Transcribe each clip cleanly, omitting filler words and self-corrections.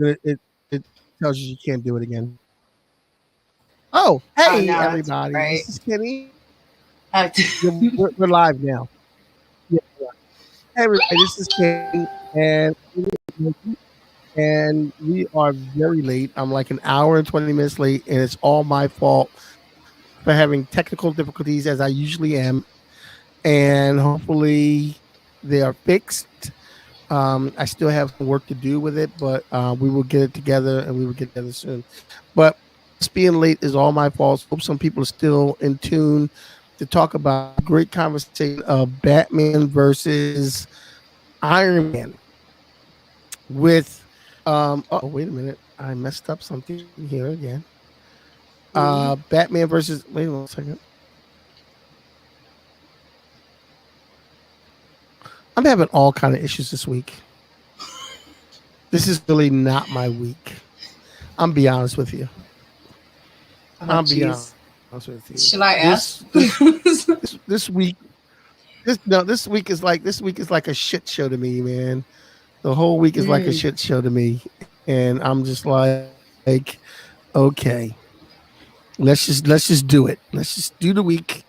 it tells you can't do it again. Oh, Oh hey no, that's everybody, right. this is Kenny. Uh, Yeah, we're live now. Yeah, yeah. Hey everybody, this is Kenny, and we are very late. I'm like an hour and 20 minutes late, and it's all my fault for having technical difficulties as I usually am. And hopefully they are fixed. I still have some work to do with it, but we will get it together and we will get together soon. But us being late is all my fault. Hope some people are still in tune to talk about a great conversation of Batman versus Iron Man with oh wait a minute. I messed up something here again. Batman versus wait one second. I'm having all kind of issues this week. This is really not my week. I'm be honest with you. oh I'll be jeez. honest with you. Should I ask? This week this week is like a shit show to me, man. The whole week is like a Mm. shit show to me, and I'm just like, okay, let's just do it. Let's just do the week.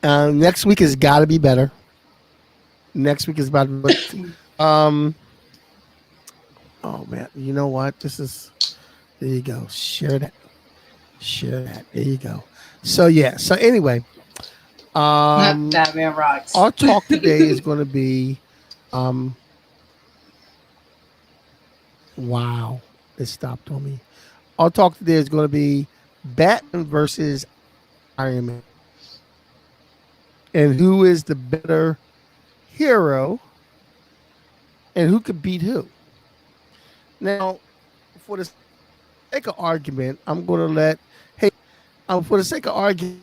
Next week has got to be better. Next week is about to be, but oh man, you know what? This is there you go. Share that. There you go. So yeah. So anyway, Batman rocks. our talk today is going to be, um, wow, it stopped on me. Our talk today is going to be Batman versus Iron Man, and who is the better hero, and who could beat who. Now, for the sake of argument, I'm going to let hey, for the sake of argument,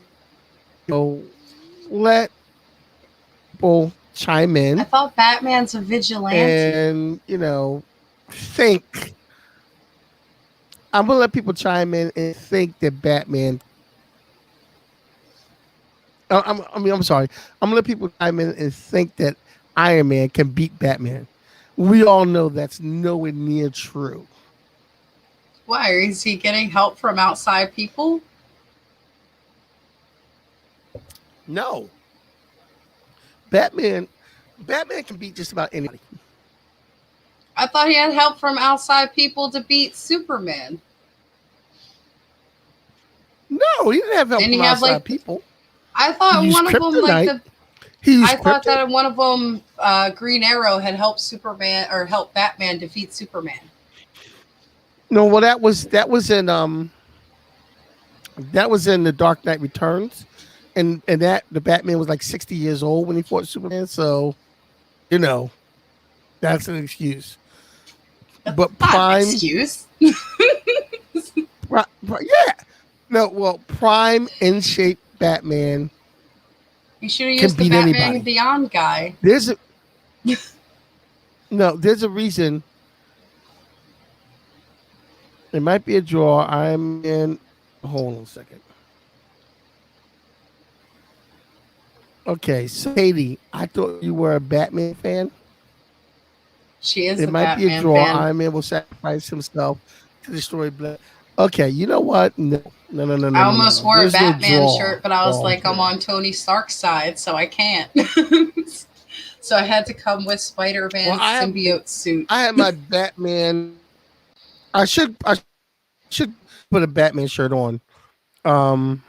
let people chime I in thought Batman's a vigilante. and think. I'm gonna let people chime in and think that Batman. I'm sorry. I'm gonna let people chime in and think that Iron Man can beat Batman. We all know that's nowhere near true. Why is he getting help from outside people? No, Batman. Batman can beat just about anybody. I thought he had help from outside people to beat Superman. No, he didn't have help Didn't from he have outside like? people. I He thought used one of them like kryptonite. the. He I used thought kryptonite. that one of them, Green Arrow, had helped Superman or helped Batman defeat Superman. No, well that was in the Dark Knight Returns, and that the Batman was like 60 years old when he fought Superman. So you know that's an excuse. That's But not an excuse. Yeah, no, well, prime in shape Batman You should have can used the beat Batman anybody. Beyond guy. There's a no, there's a reason. It might be a draw. I'm in. Hold on a second. Okay, so Katie, I thought you were a Batman fan. She is It a might be a Batman draw. fan. Iron Man will sacrifice himself to destroy Black. Okay, you know what? No, no, no, no, I no, no, no, almost no. wore a There's no Batman draw shirt, but I was involved like, I'm here. on Tony Stark's side, so I can't. So I had to come with Spider Well, Man's symbiote suit. I have my Batman. I should put a Batman shirt on. Um,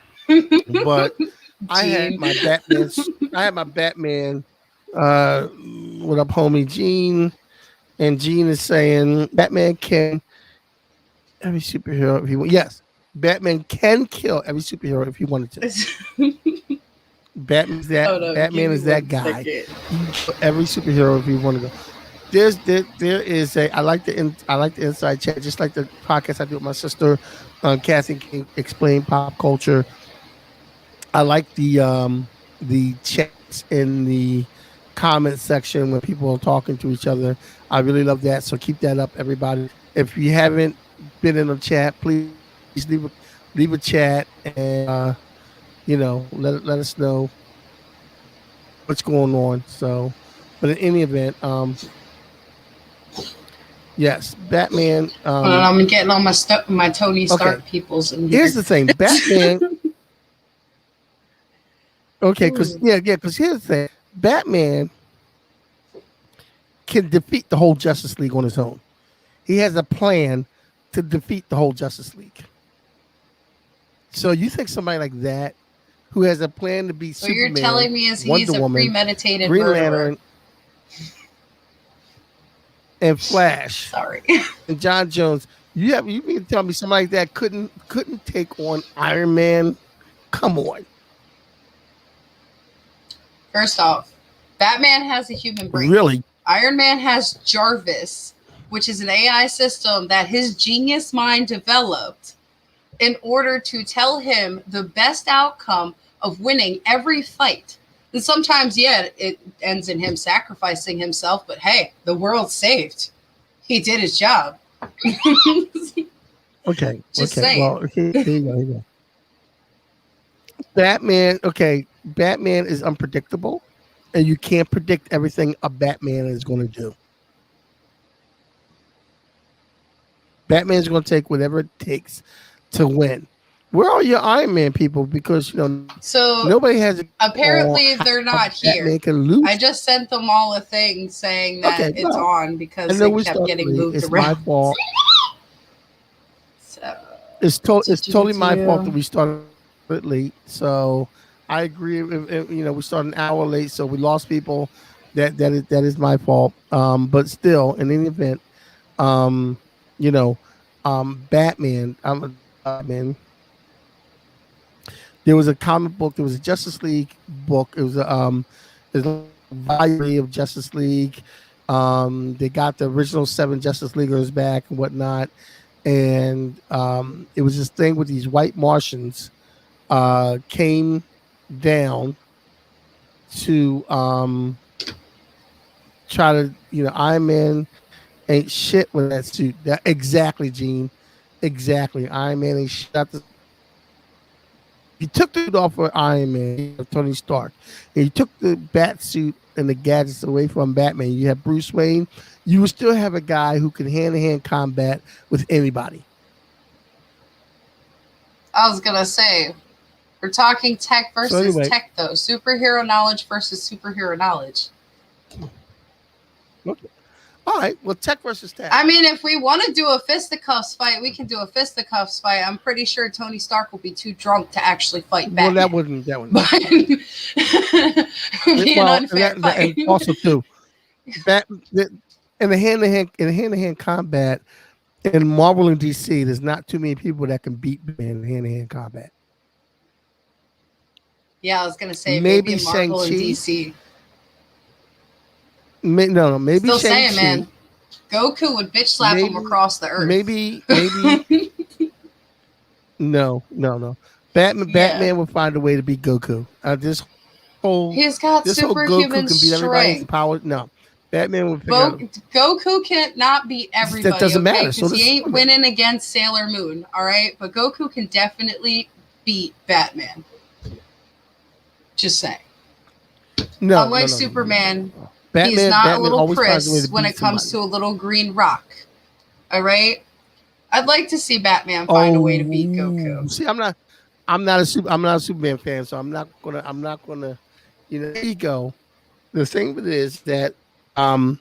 but I had Gene. my Batman. I had my Batman. Uh, what up, homie Gene? And Gene is saying Batman can every superhero if he yes, Batman can kill every superhero if he wanted to. Hold up, give Batman me is one that guy. second. He can kill every superhero if he want to go. There is a I like the inside chat just like the podcast I do with my sister, Kathy King explain pop culture. I like the chats in the comment section when people are talking to each other. I really love that. So keep that up, everybody. If you haven't been in the chat, please leave a chat and let us know what's going on. So, but in any event, Yes, Batman. But I'm getting all my Tony Okay, Stark peoples in here's here. the thing. Batman. Okay, because Ooh. yeah. Because here's the thing. Batman can defeat the whole Justice League on his own. He has a plan to defeat the whole Justice League. So you think somebody like that, who has a plan to beat What you're Superman, telling me is Wonder he's a Woman, premeditated Green murderer. Lantern, and Flash, Sorry. and John Jones, you mean to tell me somebody like that couldn't take on Iron Man? Come on, First off, Batman has a human brain. really? Iron Man has Jarvis, which is an AI system that his genius mind developed in order to tell him the best outcome of winning every fight. And sometimes, yeah, it ends in him sacrificing himself, but hey, the world's saved. He did his job. Okay, Just okay. saying. Well, here you go. Here you go. Batman. Okay, Batman is unpredictable, and you can't predict everything a Batman is going to do. Batman's going to take whatever it takes to win. Where are your Iron Man people? Because So nobody has a on apparently how they're not Batman here. can I lose. just sent them all a thing saying that Okay, it's well, on I because know it we kept started getting late. moved It's my around. fault. So, It's totally my fault that do-do-do-do. we started late. So I agree. We started an hour late, so we lost people. That is my fault. But still, in any event, um, you know, Batman. I'm gonna talk about Batman. There was a comic book. There was a Justice League book. There's like a volume of Justice League. They got the original seven Justice Leaguers back and whatnot, and it was this thing with these white Martians came down to try to Iron Man ain't shit with that suit. That exactly, Gene. Exactly. Iron Man ain't shit out the suit. If you took the suit off of Iron Man, you have Tony Stark. And you took the bat suit and the gadgets away from Batman, you have Bruce Wayne. You would still have a guy who can hand to hand combat with anybody. I was gonna say we're talking tech So versus anyway, tech though. Superhero knowledge versus superhero knowledge. okay. All right. Well, tech versus tech. I mean, if we want to do a fisticuffs fight, we can do a fisticuffs fight. I'm pretty sure Tony Stark will be too drunk to actually fight Well, that Batman. wouldn't that wouldn't But happen. it would be an Well, unfair and fight. also too, Bat in the hand to hand combat in Marvel and DC, there's not too many people that can beat Batman in hand to hand combat. Yeah, I was gonna say maybe Maybe in Shang Marvel and Chi. DC. No, maybe Still Shang saying, man, Chi. Goku would bitch slap him Maybe, across the earth. maybe. No. Yeah. Batman would find a way to beat Goku. He's This got whole Goku can superhuman beat everybody's strength. power. No, Batman would figure out Goku can't not beat that everybody, doesn't okay? matter. So Because does he ain't Superman. winning against Sailor Moon, all right? But Goku can definitely beat Batman. Just saying. Unlike Superman, No. he's not a Batman little always finds a way priss to when beat it comes to somebody. a little green rock, all right? I'd like to see Batman find a way to beat Oh, Goku. see, I'm not a Superman fan, so I'm not gonna. Here you go. The thing with it is that um,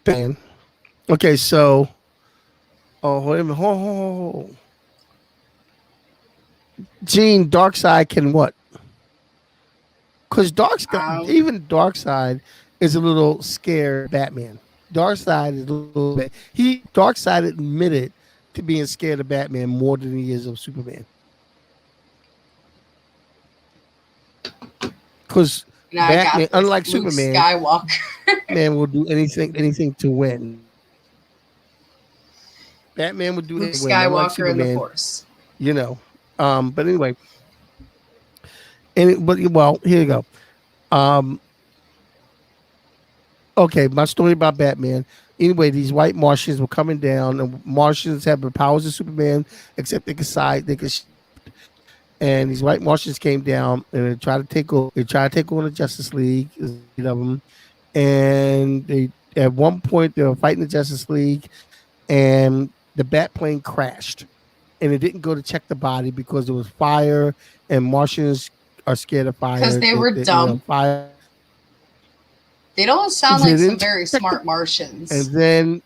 fan. Okay, so wait a minute, Gene Darkseid can what? Because Um, even Darkseid is a little scared of Batman. Darkseid is a little bit. Darkseid admitted to being scared of Batman more than he is of Superman. Because I Batman, got this. unlike Luke Superman, Skywalker. Batman will do anything to win. Batman would do Luke anything to win, unlike Skywalker and the Superman. Force. You know. But anyway, well, here you go. Um, okay, my story about Batman. Anyway, these white Martians were coming down, and Martians have the powers of Superman, except they could shift. And these white Martians came down and they tried to take over. They tried to take over the Justice League. There's 8 of them, and At one point, they were fighting the Justice League, and the bat plane crashed, and it didn't go to check the body because there was fire, and Martians are scared of Because fire. they were dumb. Fire. They don't sound They like some didn't very check the, smart Martians. and then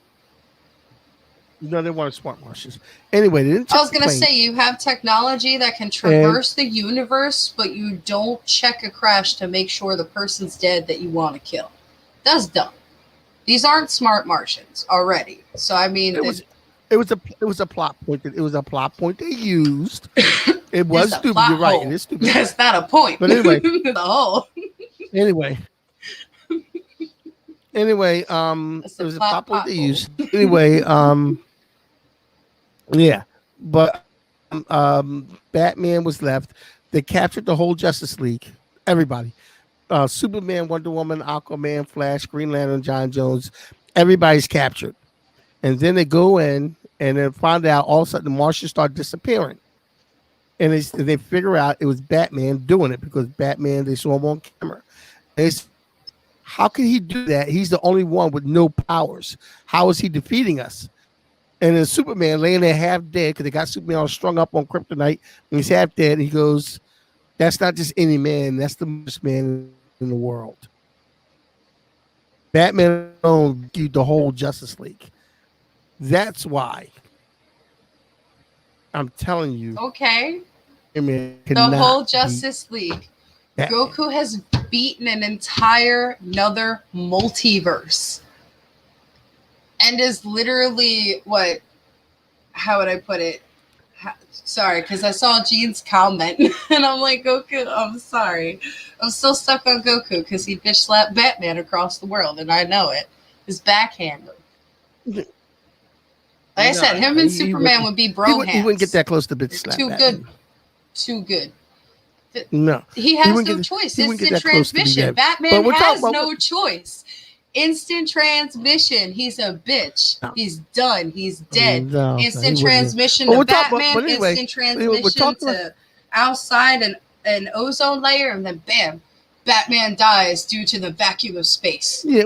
no, they weren't smart Martians. Anyway, they didn't I check was the going to plane, say, you have technology that can and traverse the universe, but you don't check a crash to make sure the person's dead that you want to kill. That's dumb. These aren't smart Martians already. So, I mean, it was it was a plot point. It was a plot point they used. It it's was a stupid. plot You're right. It hole. is stupid. That's not a point. But anyway, The hole. anyway, anyway, That's it a was a plot point plot they hole. used. Anyway, yeah, but Batman was left. They captured the whole Justice League. Everybody, Superman, Wonder Woman, Aquaman, Flash, Green Lantern, John Jones. Everybody's captured, and then they go in and then find out all of a sudden the Martians start disappearing. And they figure out it was Batman doing it because Batman, they saw him on camera. And they said, how can he do that? He's the only one with no powers. How is he defeating us? And then Superman laying there half dead because they got Superman all strung up on kryptonite and he's half dead. And he goes, that's not just any man, that's the most man in the world. Batman alone rescued the whole Justice League. That's why I'm telling you, Okay. Batman The whole cannot Justice League. Batman. Goku has beaten an entire another multiverse. And is literally what? How would I put it? Sorry, because I saw Gene's comment and I'm like, Goku, I'm sorry. I'm still stuck on Goku because he bitch slapped Batman across the world and I know it. His backhand. Like I said, him and Superman would be bro hands. He wouldn't get that close to bitch slap. Too good. Too good. No. He has no choice. Instant transmission. Batman has no choice. Instant transmission. He's a bitch. No. He's done. He's dead. No, instant transmission to Batman. Anyway, instant transmission to outside an ozone layer, and then bam, Batman dies due to the vacuum of space. Yeah.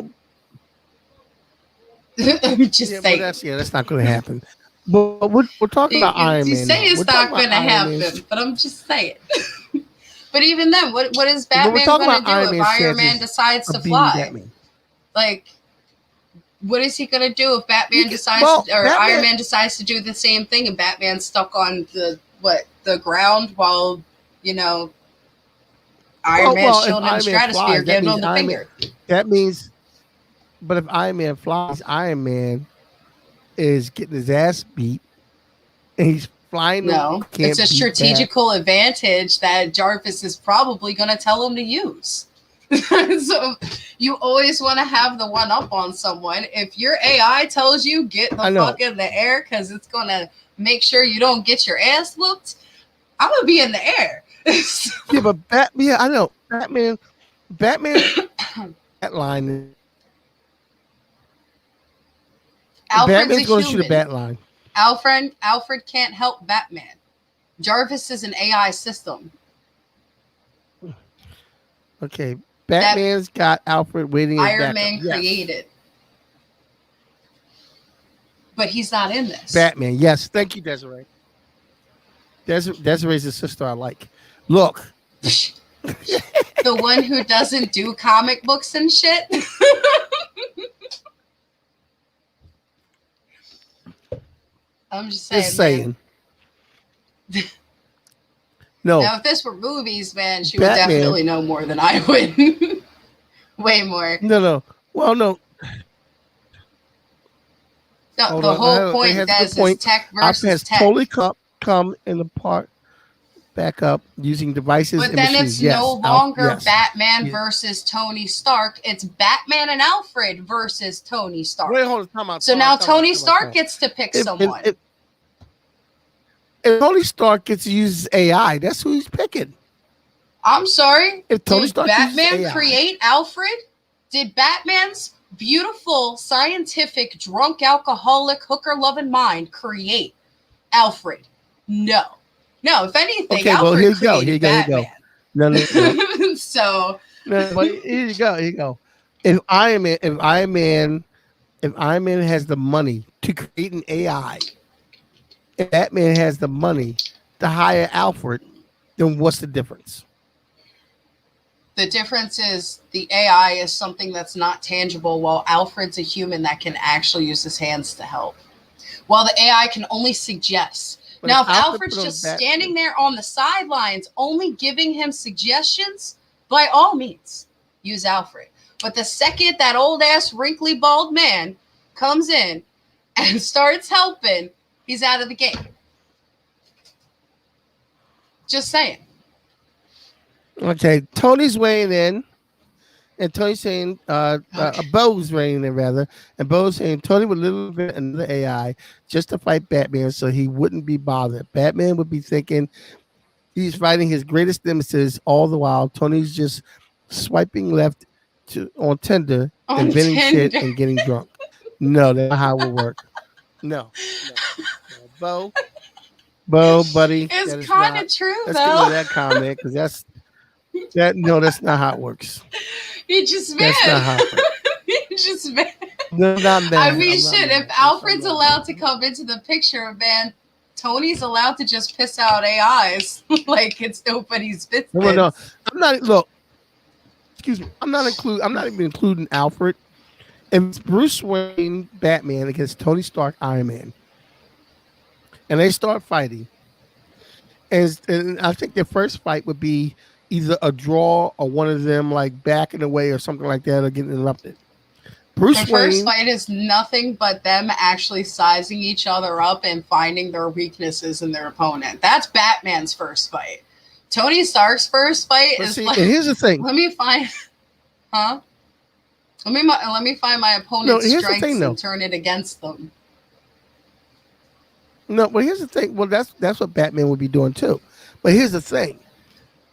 I'm just saying. That's not going to happen. But we're talking about Iron Man. You say it's not going to happen, but I'm just saying. But even then, what is Batman going to do if Iron Man decides to fly? Like, what is he going to do if Batman Iron Man decides to do the same thing and Batman's stuck on the ground while, Iron Man's chilling in the stratosphere giving him the finger? That means, but if Iron Man flies, Iron Man is getting his ass beat and he's flying. No, it's a strategical advantage that Jarvis is probably going to tell him to use. So you always want to have the one up on someone. If your AI tells you get the fuck in the air because it's going to make sure you don't get your ass whooped, I'm going to be in the air. Yeah, but I know. Batman, that line. Batman's going to shoot a bat line. Alfred can't help Batman. Jarvis is an AI system. Okay, Batman's got Alfred waiting. Iron Man created, but he's not in this. Batman, yes, thank you, Desiree. Desiree's a sister I like. Look, the one who doesn't do comic books and shit. I'm just saying. No. Now, if this were movies, man, she would definitely know more than I would. Way more. No. Well, no. The whole point is tech versus tech. Totally come in the part back up using devices. But then it's no longer Batman versus Tony Stark. It's Batman and Alfred versus Tony Stark. Wait, hold on. So now Tony Stark gets to pick someone. If Tony Stark gets to use AI, that's who he's picking. I'm sorry. If Tony Stark Batman create Alfred? Did Batman's beautiful, scientific, drunk, alcoholic, hooker-loving mind create Alfred? No. If anything, Alfred created Batman. No. So. No, but here you go. If Iron Man If Iron Man has the money to create an AI, and Batman has the money to hire Alfred, then what's the difference? The difference is the AI is something that's not tangible, while Alfred's a human that can actually use his hands to help. While the AI can only suggest. But if Now, if Alfred Alfred's put on just standing Batman, there on the sidelines, only giving him suggestions, by all means, use Alfred. But the second that old ass wrinkly bald man comes in and starts helping, he's out of the game. Just saying. okay, Tony's weighing in, and Tony's saying, Okay. Bo's weighing in rather, and Bo's saying Tony would literally invent another AI just to fight Batman, so he wouldn't be bothered. Batman would be thinking he's fighting his greatest nemesis, all the while Tony's just swiping left to on Tinder, On inventing shit Tinder. and getting drunk. No, that's not how it will work. No, no, no. Bo, buddy, It's that is kind not. of true, Let's get rid though. of that comment because that. No, that's not how it works. He just That's mad. not how it works. He just mad. No, I'm not I mad. mean, I'm not shit, if mad. That's I'm Alfred's not allowed mad. to come into the picture, man, Tony's allowed to just piss out AIs like it's nobody's No, no, business. I'm not. Look, excuse me. I'm not include. I'm not even including Alfred. If it's Bruce Wayne Batman against Tony Stark Iron Man, and they start fighting, and I think their first fight would be either a draw or one of them like backing away or something like that or getting interrupted. The Bruce first Wayne, fight is nothing but them actually sizing each other up and finding their weaknesses in their opponent. That's Batman's first fight. Tony Stark's first fight but is see, like, and here's the thing. let me find, huh? Let me find my No, opponent's here's the thing strengths though. and turn it against them. No, but here's the thing. Well, that's what Batman would be doing too. But here's the thing.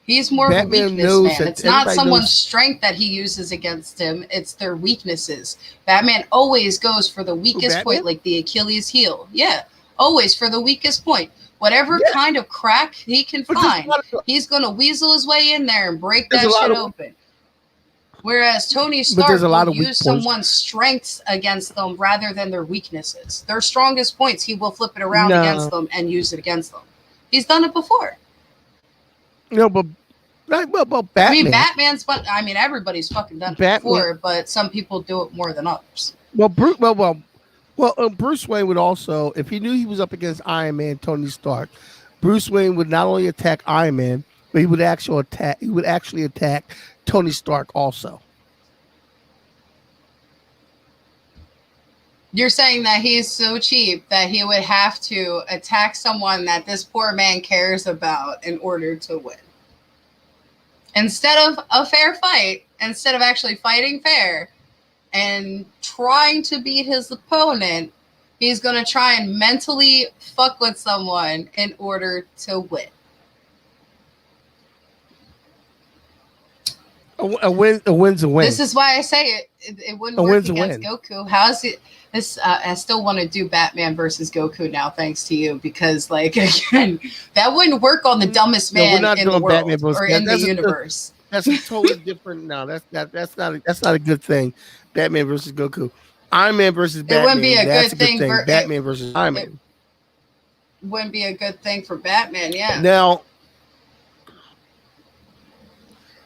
He's more of a Batman weakness knows man. that It's not everybody someone's knows. strength that he uses against him, it's their weaknesses. Batman always goes for the Who weakest point, Batman? like the Achilles heel. Yeah, always for the weakest point. Whatever Yeah, kind of crack he can but there's find, he's going to weasel his way in there and break there's a that lot shit of open. Whereas Tony but there's a Stark will lot of weak use points. someone's strengths against them rather than their weaknesses. Their strongest points, he will flip it around against No, them and use it against them. He's done it before. no, but well, I mean, Batman, Batman's fun. I mean, everybody's fucking done it Batman. before, but some people do it more than others. Well, Bruce Wayne would also, if he knew he was up against Iron Man, Tony Stark, Bruce Wayne would not only attack Iron Man, but he would actually attack. He would actually attack Tony Stark also. You're saying that he's so cheap that he would have to attack someone that this poor man cares about in order to win. Instead of a fair fight, instead of actually fighting fair and trying to beat his opponent, he's going to try and mentally fuck with someone in order to win. A win's a win. This is why I say it wouldn't A work win's a against win. Goku. How's it? This I still want to do Batman versus Goku now, thanks to you, because like again, that wouldn't work on the dumbest No, we're man not in the doing Batman world versus. or in the universe. That's a totally different. No, that's not a good thing. Batman versus Goku. Iron Man versus It wouldn't be Batman. a That's good a good thing thing. for Batman versus Iron it. Man. Wouldn't be a good thing for Batman, yeah. Now,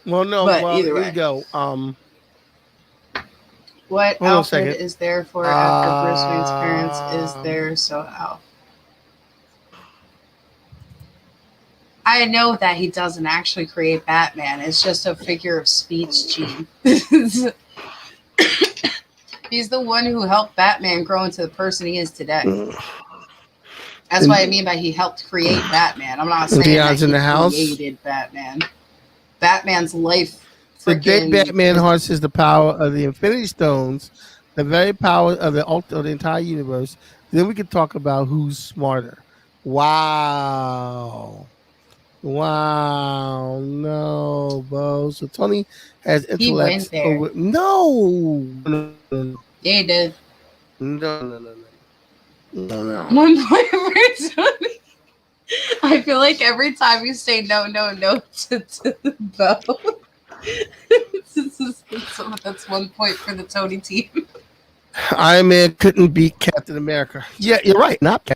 well, no, But well, either here you way, go. what Hold on a Alfred second. is there for after Bruce Wayne's parents is there, so I know that he doesn't actually create Batman. It's just a figure of speech, Gene. He's the one who helped Batman grow into the person he is today. That's what I mean by he helped create Batman. I'm not saying that Leon's in he the house. created Batman. Batman's life The day freaking Batman harnesses the power of the Infinity Stones, the very power of the entire universe, then we can talk about who's smarter. Wow. Wow, no, Bo. So Tony has he went intellects there. over. No, no, no, no, Yeah, he did. no, no, no, no, no. 1 point for Tony. I feel like every time you say no, no, no to Bo, that's 1 point for the Tony team. Iron Man couldn't beat Captain America. Yeah, you're right. Not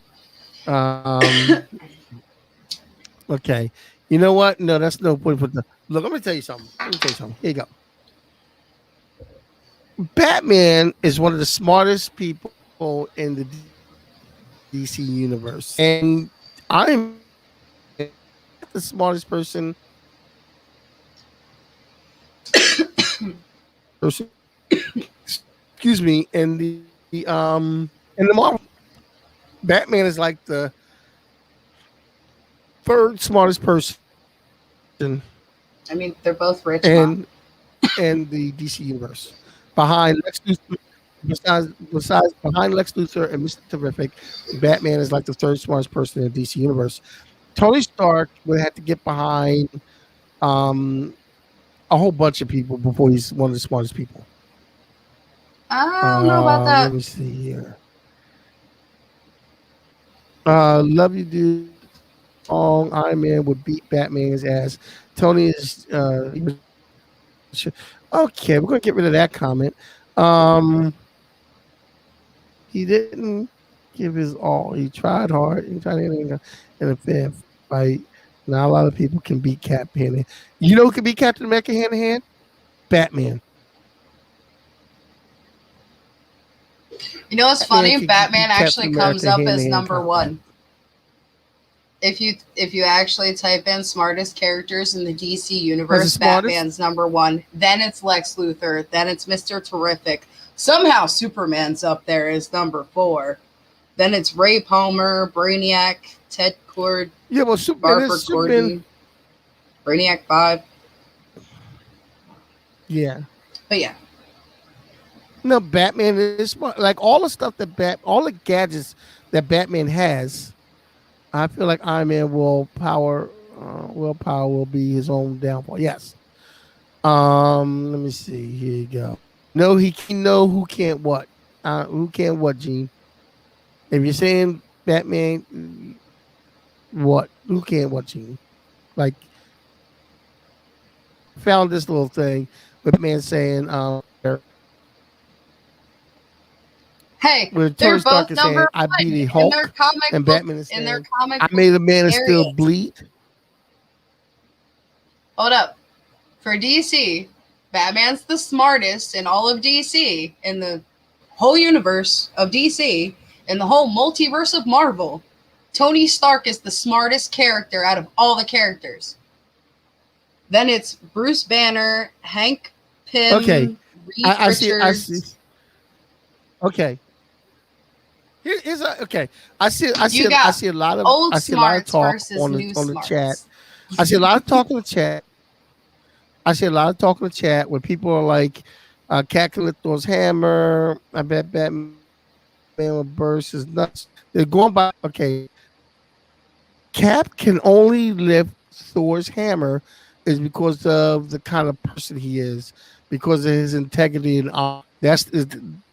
okay. You know what? No, that's no point for the look. Let me tell you something. Let me tell you something. Here you go. Batman is one of the smartest people in the DC universe, and Iron Man is not the smartest person. Excuse me. In the Marvel, Batman is like the third smartest person I mean, they're both rich, in mom. in the DC universe, behind Lex Luthor. Besides behind Lex Luthor and Mr. Terrific, Batman is like the third smartest person in the DC universe. Tony Stark would have to get behind um, a whole bunch of people before he's one of the smartest people. I don't know about Let that. me see here. Love you, dude. Strong. Iron Man would beat Batman's ass. Tony is okay. We're gonna get rid of that comment. Um, he didn't give his all. He tried hard. He tried anything in a fair fight. Not a lot of people can beat Cap hand in hand. You know who can beat Captain America hand in hand? Batman. You know what's Batman funny? can Batman beat Captain actually comes America up hand to as hand number combat. one. If you actually type in smartest characters in the DC As the universe, smartest. Batman's number one. Then it's Lex Luthor. Then it's Mr. Terrific. Somehow Superman's up there as number four. Then it's Ray Palmer, Brainiac, Ted Cord, Yeah, well, Superman Barbara is Superman. Gordon, Brainiac 5. Yeah. But yeah, No, Batman is smart. Like all the stuff that all the gadgets that Batman has, I feel like Iron Man willpower will be his own downfall. Yes. Let me see. Here you go. No, he can know who can't what. Who can't what, Gene? If you're saying Batman, what? Who can't what, Gene? Like, found this little thing with Batman saying, hey, where Tony they're Stark both is number saying, "I one beat a in their Hulk," comic and book Batman is in their saying, comic "I book made a man of steel areas. bleed." Hold up. For DC, Batman's the smartest in all of DC, in the whole universe of DC, in the whole multiverse of Marvel. Tony Stark is the smartest character out of all the characters. Then it's Bruce Banner, Hank Okay, Pym, Reed I see. I see. Richards. Okay, here's a okay. You got old I see a lot of smarts talk versus new on the chat. smarts. I see a lot of talk in the chat. I see a lot of talk in the chat where people are like, "Cat can lift Thor's hammer." I bet Batman will burst his nuts. They're going by okay. Cap can only lift Thor's hammer is because of the kind of person he is, because of his integrity and honor.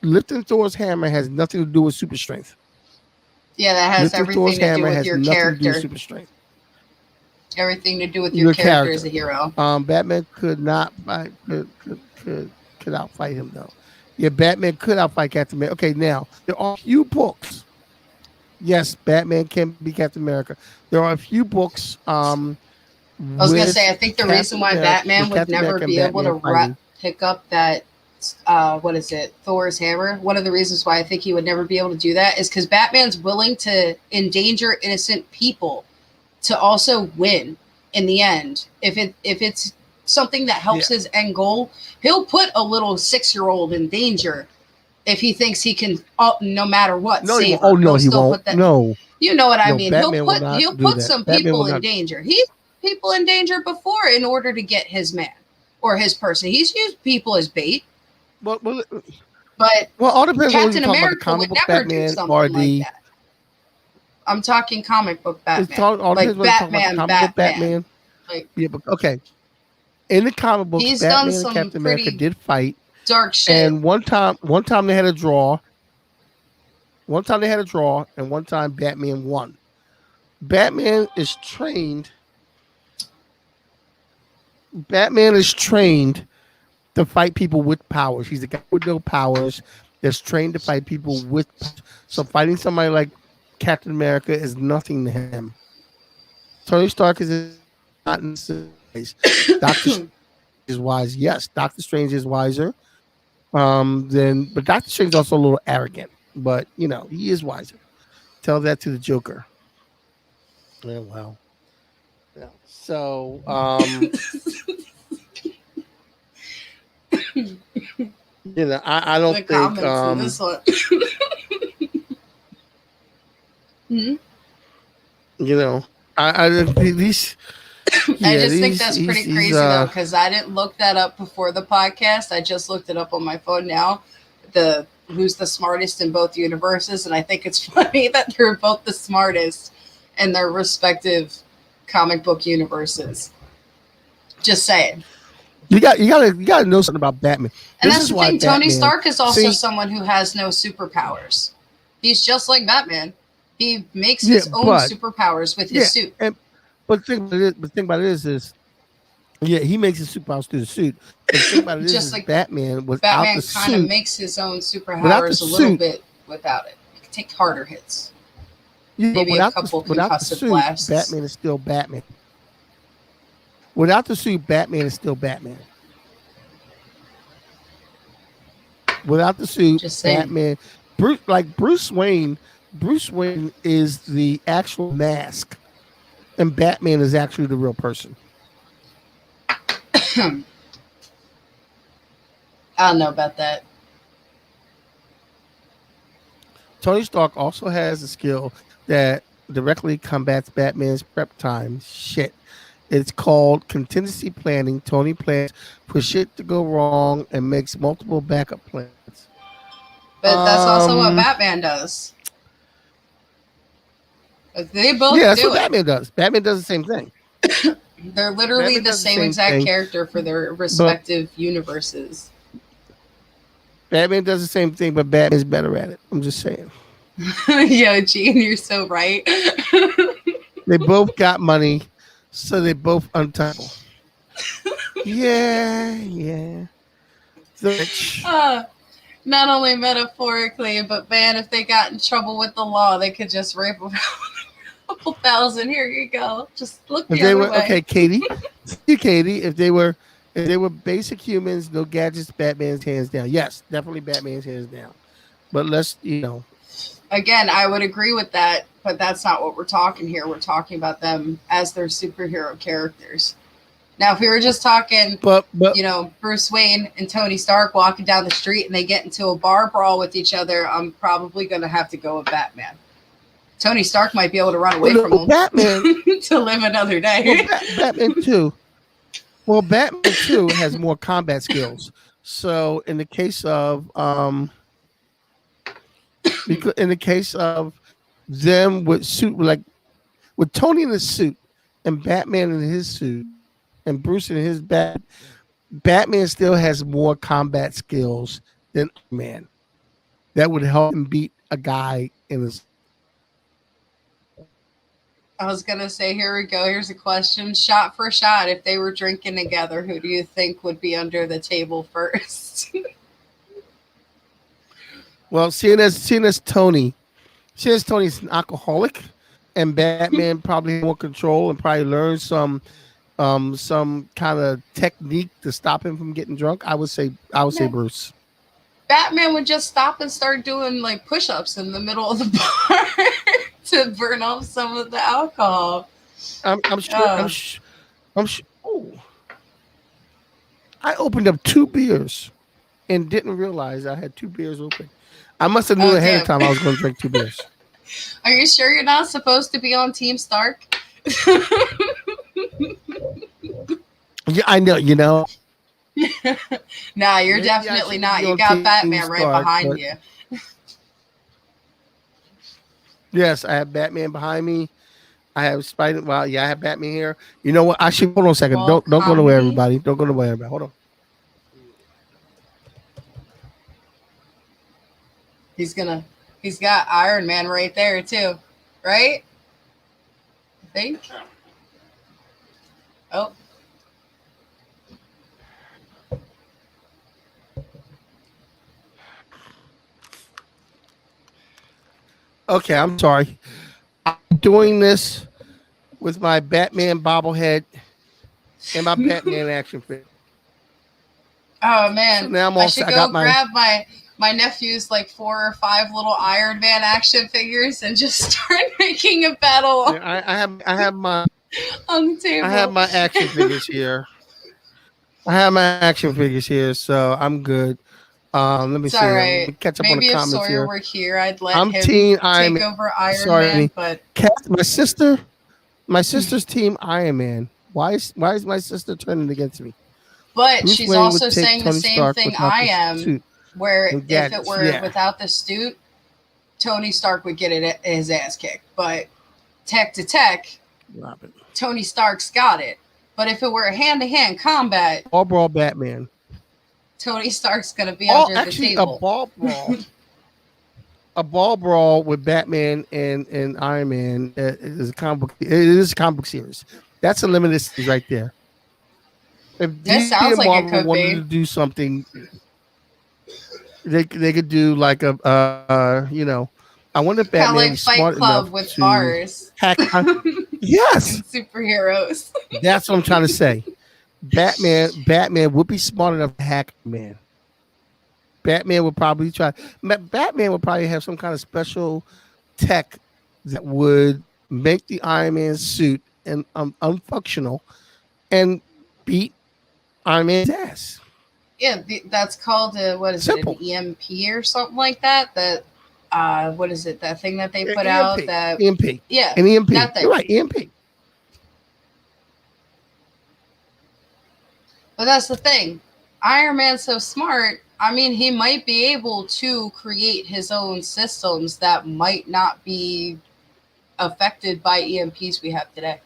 Lifting Thor's hammer has nothing to do with super strength. Yeah, that has Lifting Thor's everything to do hammer with has your nothing to do with character. super strength. Everything to do with your Your character as character. a hero. Batman could not fight, could outfight him though. Yeah, Batman could outfight Captain America. Okay, now there are a few books. Yes, Batman can be Captain America. There are a few books I was gonna with say, I think the Captain reason why America, Batman would never and be able to Batman fighting. pick up that, what is it, Thor's hammer. One of the reasons why I think he would never be able to do that is because Batman's willing to endanger innocent people to also win in the end. If it's something that helps Yeah. his end goal, he'll put a little 6-year-old in danger if he thinks he can, no matter what, No, he save won't. Oh her. no, He'll he still won't. put that. No, You know what I no, mean? Batman will He'll not do put that. some Batman will people in not. danger. He's people in danger before in order to get his man or his person. He's used people as bait, Well, well, but well, all depends on whether you're Captain talking about the America comic would book never do Batman or something like the. that. I'm talking comic book Batman, All depends like whether you're talking about the Batman, comic book Batman. Batman. Like Yeah, but okay. In the comic books, he's done Batman and some Captain America pretty did fight, dark shit. and one time they had a draw. One time they had a draw, and one time Batman won. Batman is trained. Batman is trained to fight people with powers. He's a guy with no powers that's trained to fight people with powers. So fighting somebody like Captain America is nothing to him. Tony Stark is not necessarily wise. Doctor Strange is wise. Yes, Doctor Strange is wiser. Then, but Doctor Strange is also a little arrogant. But he is wiser. Tell that to the Joker. Yeah, well, yeah. So, I don't The think, comments in this one. Hmm? you know, I these, I yeah, just think these, that's these, pretty these, crazy though, because I didn't look that up before the podcast. I just looked it up on my phone now. The Who's the smartest in both universes, and I think it's funny that they're both the smartest in their respective comic book universes. Just saying. you gotta know something about Batman. And This that's is the why thing. Tony Batman. Stark is also See, someone who has no superpowers. He's just like Batman. He makes yeah, his own but superpowers with his yeah, suit. and but the thing about it is yeah, he makes his superpowers through the suit. But the thing about it Just is like Batman without the Batman kind of suit, makes his own without the superpowers a little suit, bit without it. He can take harder hits, yeah, but maybe a without the couple without the concussive suit, blasts. Batman is still Batman. Without the suit, Batman is still Batman. Without the suit, Just saying. Batman, Bruce Wayne is the actual mask, and Batman is actually the real person. I don't know about that. Tony Stark also has a skill that directly combats Batman's prep time shit. It's called contingency planning. Tony plans for shit to go wrong and makes multiple backup plans. But that's also what Um, Batman does. They both yeah, that's do what it. Batman does. Batman does the same thing. They're literally Batman the does the same same exact thing, character for their but respective universes. Batman does the same thing, but Batman's better at it. I'm just saying. Yo, Gene, you're so right. They both got money, so they both untouchable. Yeah, yeah. The rich. uh, Not only metaphorically, but man, if they got in trouble with the law, they could just rape a couple thousand. Here you go. Just look If the they other were way. okay, Katie, see Katie, if they were basic humans, no gadgets, Batman's hands down. Yes, definitely Batman's hands down. But let's. Again, I would agree with that, but that's not what we're talking here. We're talking about them as their superhero characters. Now, if we were just talking, but Bruce Wayne and Tony Stark walking down the street and they get into a bar brawl with each other, I'm probably going to have to go with Batman. Tony Stark might be able to run well, away no, from them Batman. to live another Well, day. Batman too. Well, Batman too has more combat skills. So in the case of them with suit like with Tony in his suit and Batman in his suit and Bruce in his Batman still has more combat skills than Iron Man. That would help him beat a guy in his. I was going to say, here we go. Here's a question. Shot for shot, if they were drinking together, who do you think would be under the table first? Well, seeing as Tony's an alcoholic, and Batman probably has more control and probably learned some kind of technique to stop him from getting drunk. I would say No. Bruce. Batman would just stop and start doing like push ups in the middle of the bar to burn off some of the alcohol. I'm sure. I'm Uh, sh- I'm sh- Oh, I opened up 2 beers and didn't realize I had 2 beers open. I must have knew oh, ahead of damn. time I was going to drink 2 beers. Are you sure you're not supposed to be on Team Stark? Yeah, I know. Nah, you're Maybe I definitely shouldn't be not. You on got Team Batman right Stark, behind but you. yes, I have Batman behind me. I have Spider. Well, yeah, I have Batman here. You know what? Actually, hold on a second. Well, Don't go nowhere, Conley, everybody. Don't go nowhere, everybody. Hold on. he's got Iron Man right there too, right? I think. Oh, Okay, I'm sorry. I'm doing this with my Batman bobblehead and my Batman action figure. Oh So man, now I'm I all should set. I go got grab my nephew's like 4 or 5 little Iron Man action figures and just start making a battle yeah, on the I have table. my action figures here. I have my action figures here, so I'm good. Let me It's all see. Let me right. catch up on the Maybe if comments Sawyer here. were here, I'd let I'm him Team Iron take Man. over Iron Sorry, Man. Annie. But Kat, my sister's Team Iron Man. Why is my sister turning against me? but Bruce she's Wayne would also take saying the Tony same Stark thing without I the am, suit where and if it gadgets. were Yeah, without the suit, Tony Stark would get his ass kicked. But tech to tech, Robin. Tony Stark's got it. But if it were a hand to hand combat, Ball brawl Batman. Tony Stark's gonna be All under the actually a table. ball brawl. A ball brawl with Batman and Iron Man is a comic book. It is a comic book series. That's a limited series right there. If It DC and sounds like it Marvel could wanted to be do something, they could do like a I wonder if kind of Batman like was Fight smart Club enough with to bars hack. and Yes, superheroes. that's what I'm trying to say. Batman would be smart enough to hack man. Batman would probably try. Batman would probably have some kind of special tech that would make the Iron Man suit and unfunctional and beat Iron Man's ass. Yeah, that's called what is it, an Simple. EMP or something like that? That what is it? That thing that they put out? EMP. That EMP. yeah, An EMP. that You're thing. right. EMP. But that's the thing. Iron Man's so smart. I mean, he might be able to create his own systems that might not be affected by EMPs we have today.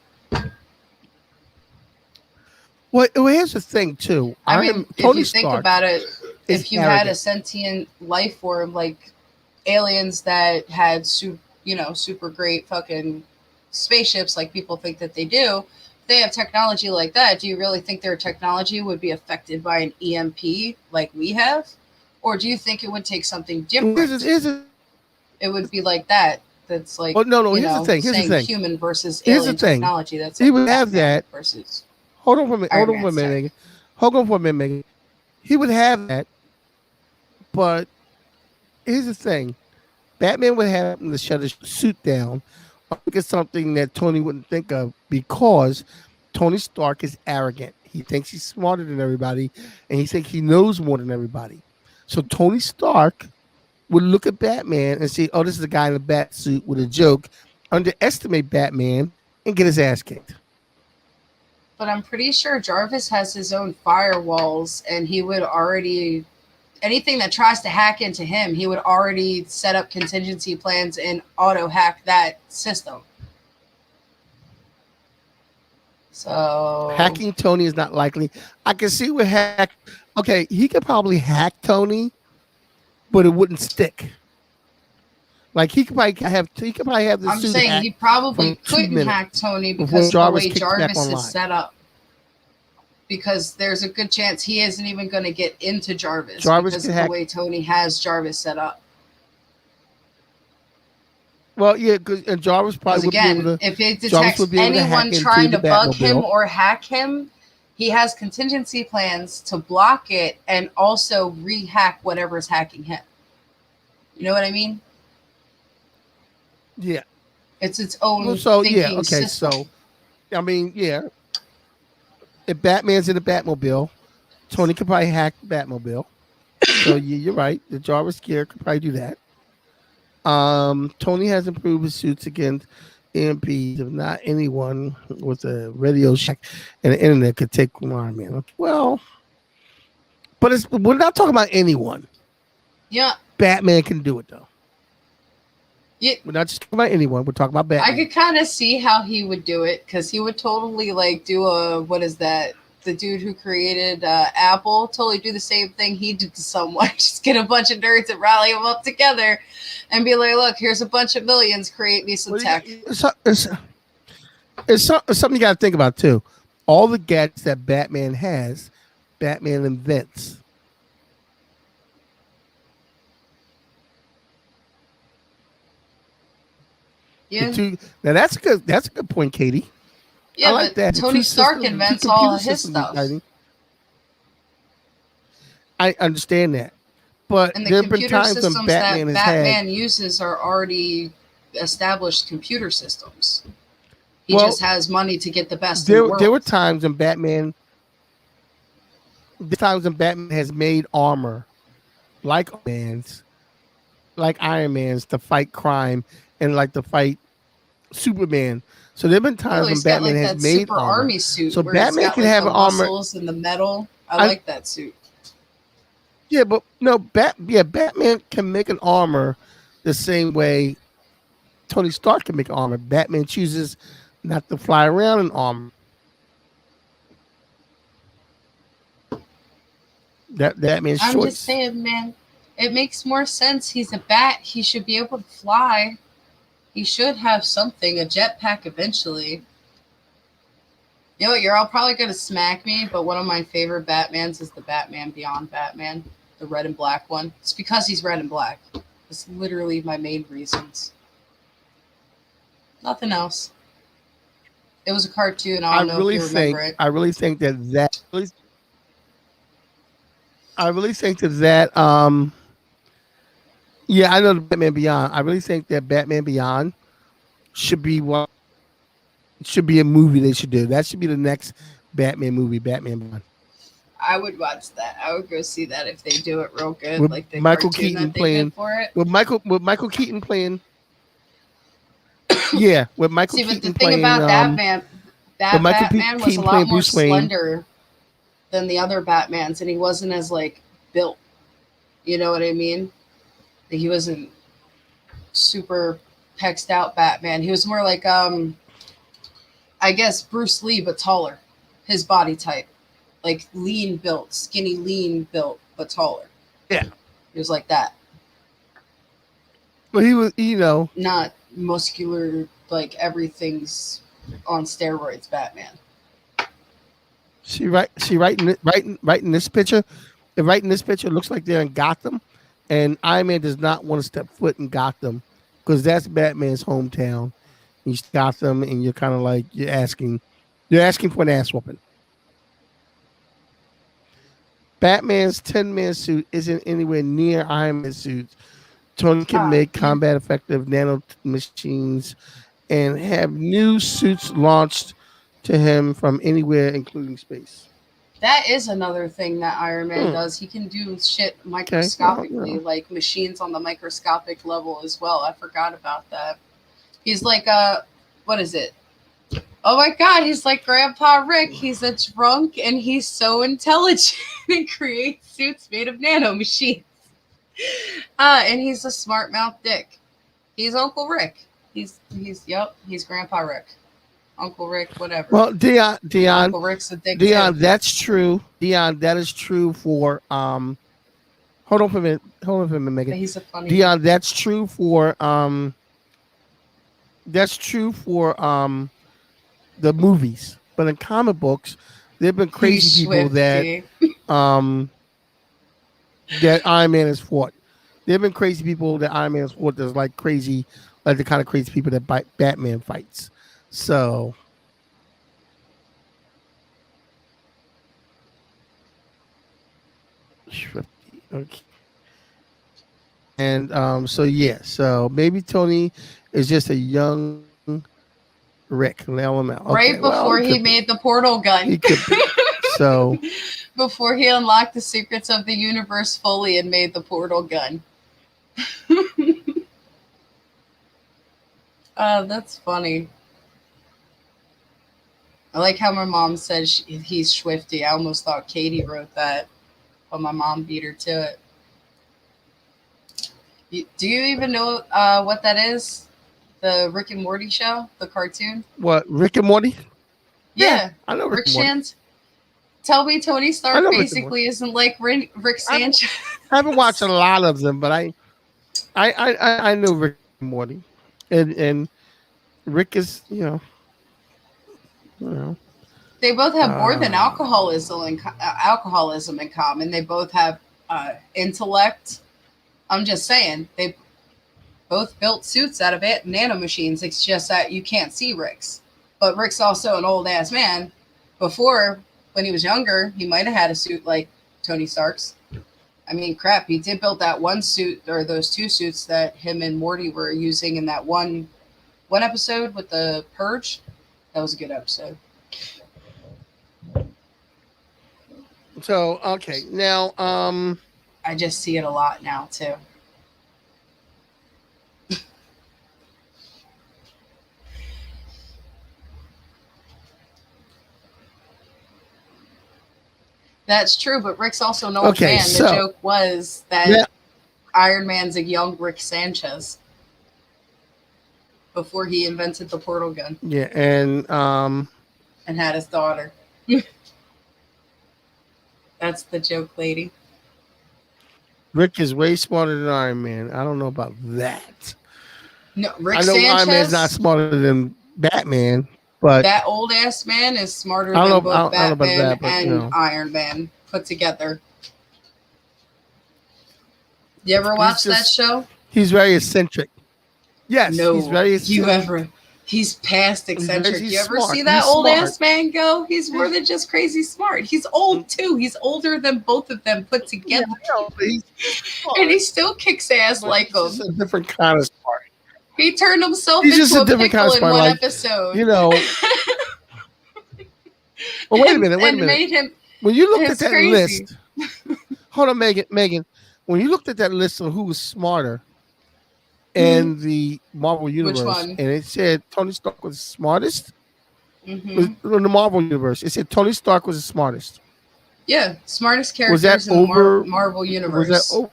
Well, here's the thing too. I mean, if Tony you think Stark about it, is if you had a arrogant. sentient life form like aliens that had super great fucking spaceships like people think that they do, if they have technology like that, do you really think their technology would be affected by an EMP like we have? Or do you think it would take something different? Here's a, It would be like that. That's like, oh no. Here's the thing. Here's the saying thing. human versus Here's the alien thing. technology. That's He like would have Batman that. versus Hold on for a minute. Hold Iron on for a Man's minute, tech. Megan. Hold on for a minute, Megan. He would have that, but here's the thing. Batman would have him to shut his suit down or think of something that Tony wouldn't think of because Tony Stark is arrogant. He thinks he's smarter than everybody and he thinks he knows more than everybody. So Tony Stark would look at Batman and say, oh, this is a guy in a bat suit with a joke, underestimate Batman and get his ass kicked. But I'm pretty sure Jarvis has his own firewalls, and he would already anything that tries to hack into him, he would already set up contingency plans and auto hack that system. So Hacking Tony is not likely. I can see where okay, he could probably hack Tony, but it wouldn't stick. Like he could probably have the I'm suit saying he hacked for probably like two couldn't hack minutes Tony before because of the Jarvis way kicks back Jarvis is online. set up. Because there's a good chance he isn't even going to get into Jarvis Jarvis because can of the hack. way Tony has Jarvis set up. Well, yeah, because and Jarvis probably Because would be able again, to. if it Jarvis detects would be able to hack anyone into trying the to bug him Batmobile. or hack him, he has contingency plans to block it and also re-hack whatever's hacking him. You know what I mean? Yeah. It's its Well, own so yeah, thinking okay. system. So I mean, yeah, if Batman's in the Batmobile, Tony could probably hack the Batmobile. So yeah, you're right. The Jarvis gear could probably do that. Tony has improved his suits against EMPs. If not, anyone with a Radio Shack and the internet could take Iron Man. Okay, well, but we're not talking about anyone. Yeah, Batman can do it though. yeah. We're not just talking about anyone. We're talking about I Batman. could kind of see how he would do it because he would totally like do a what is that? The dude who created Apple totally do the same thing he did to someone. Just get a bunch of nerds and rally them up together, and be like, "Look, here's a bunch of millions. Create me some Well, tech." it's something you got to think about too. All the gadgets that Batman has, Batman invents. The Yeah. two now that's good. That's a good point, Katie. I Yeah, like but that. Tony Stark The two invents all computer of his systems stuff. uniting. I understand that, but And the there have been computer times when systems Batman that has had. Batman uses are already established computer systems. He just Well, has money to get the best in the there were world. times when Batman has made armor like Man's, like Iron Man's, to fight crime and like to fight Superman. So there have been Oh, times when he's got Batman like has that made super armor. army suit So where it's Batman got can like have the armor. muscles and the metal. I I, like that suit. yeah, but no, Batman can make an armor the same way Tony Stark can make armor. Batman chooses not to fly around in armor. That man's I'm just choice. saying, man, it makes more sense. He's a bat. He should be able to fly. He should have something, a jetpack eventually. You know what? You're all probably going to smack me, but one of my favorite Batmans is the Batman Beyond Batman, the red and black one. It's because he's red and black. It's literally my main reasons. Nothing else. It was a cartoon. I don't know if you remember it. I really think I really think that yeah, I know the Batman Beyond. I really think that Batman Beyond should be what should be a movie they should do. That should be the next Batman movie, Batman Beyond, I would watch that. I would go see that if they do it real good, with like the Michael cartoon that Keaton they did playing for it. with Michael Keaton playing. Yeah, with Michael See, but the Keaton thing playing about with that Michael Batman was a Keaton lot playing more Bruce Wayne. slender than the other Batmans, and he wasn't as like built. You know what I mean? Like, he wasn't super pexed out Batman. He was more like I guess Bruce Lee, but taller. His body type, like lean built, skinny, lean built, but taller. Yeah, He was like that, but he was, not muscular. Like everything's on steroids, Batman. she right in this picture. Right in this picture, it looks like they're in Gotham, and Iron Man does not want to step foot in Gotham because that's Batman's hometown. He's Gotham, and you're kind of like you're asking for an ass whooping. Batman's 10-man suit isn't anywhere near Iron Man's suits. Tony can Ah, make combat effective nano machines and have new suits launched to him from anywhere, including space. that is another thing that Iron Man Hmm. does. He can do shit Okay. Well, microscopically, like machines on the microscopic level as well. I forgot about that. He's like what is it? Oh my god, he's like Grandpa Rick. He's a drunk and he's so intelligent and creates suits made of nano machines. And he's a smart mouth dick. He's Uncle Rick. He's Grandpa Rick. Uncle Rick, whatever. well, Uncle Rick's a dick too. Dion, that's true. Dion, that is true for hold on for a minute. Hold on for a minute, But Megan. he's a funny dick Dion, too. that's true for the movies. But in comic books, there've been crazy He's people swifty. um that Iron Man has fought. There've been crazy people that Iron Man has fought that's like crazy, like the kind of crazy people that Batman fights. So okay. And so yeah, so maybe Tony is just a young Rick LML. Okay, Right well he before could he be. made the portal He gun. could be. So Before he unlocked the secrets of the universe fully and made the portal gun. That's funny. I like how my mom said he's swifty. I almost thought Katie wrote that, but my mom beat her to it. Do you even know what that is? The Rick and Morty show, the cartoon? what, Rick and Morty? Yeah, Yeah, I know Rick Rick and Morty. Shans. Tell me Tony I Stark know Rick and Morty. basically isn't like Rick I haven't, Sanchez. I haven't watched a lot of them, but I know Rick and Morty, and Rick is you know They both have more than uh alcoholism in common. They both have intellect. I'm just saying both built suits out of nanomachines. It's just that you can't see Rick's. But Rick's also an old ass man. Before, when he was younger, he might have had a suit like Tony Stark's. I mean, crap, he did build that one suit or those two suits that him and Morty were using in that one episode with the Purge. That was a good episode. So okay, now I just see it a lot now too. That's true, but Rick's also an old okay, man. The so joke was that now Iron Man's a young Rick Sanchez before he invented the portal gun yeah, and and had his daughter. That's the joke, lady. Rick is way smarter than Iron Man. I don't know about that. No, I Rick know Iron Man's not Sanchez, smarter than Batman, but that old ass man, is smarter I don't than know. both I don't know about Batman that, but and Iron Man put together. You ever he's watch that just show? he's very eccentric. Yes, he's No, very you eccentric. ever. He's past eccentric. He's You ever see smart. that He's old smart. ass man go? He's more than just crazy smart. He's old too. He's older than both of them put Yeah, together. I know, but he's And he smart. still kicks ass But like he's just him. a different kind of smart. He turned himself He's just into a a different kind pickle of in smart. one Like episode you know. Well, wait a minute. Wait a and minute. made him. When you looked at It's that crazy. list, hold on, Megan. Megan, when you looked at that list of who was smarter Hmm. in the Marvel Which universe, one? and it said Tony Stark was the smartest. Was Hmm. in the Marvel universe, it said Tony Stark was the smartest. Yeah, smartest Was that characters in the over? Marvel Was that universe. over?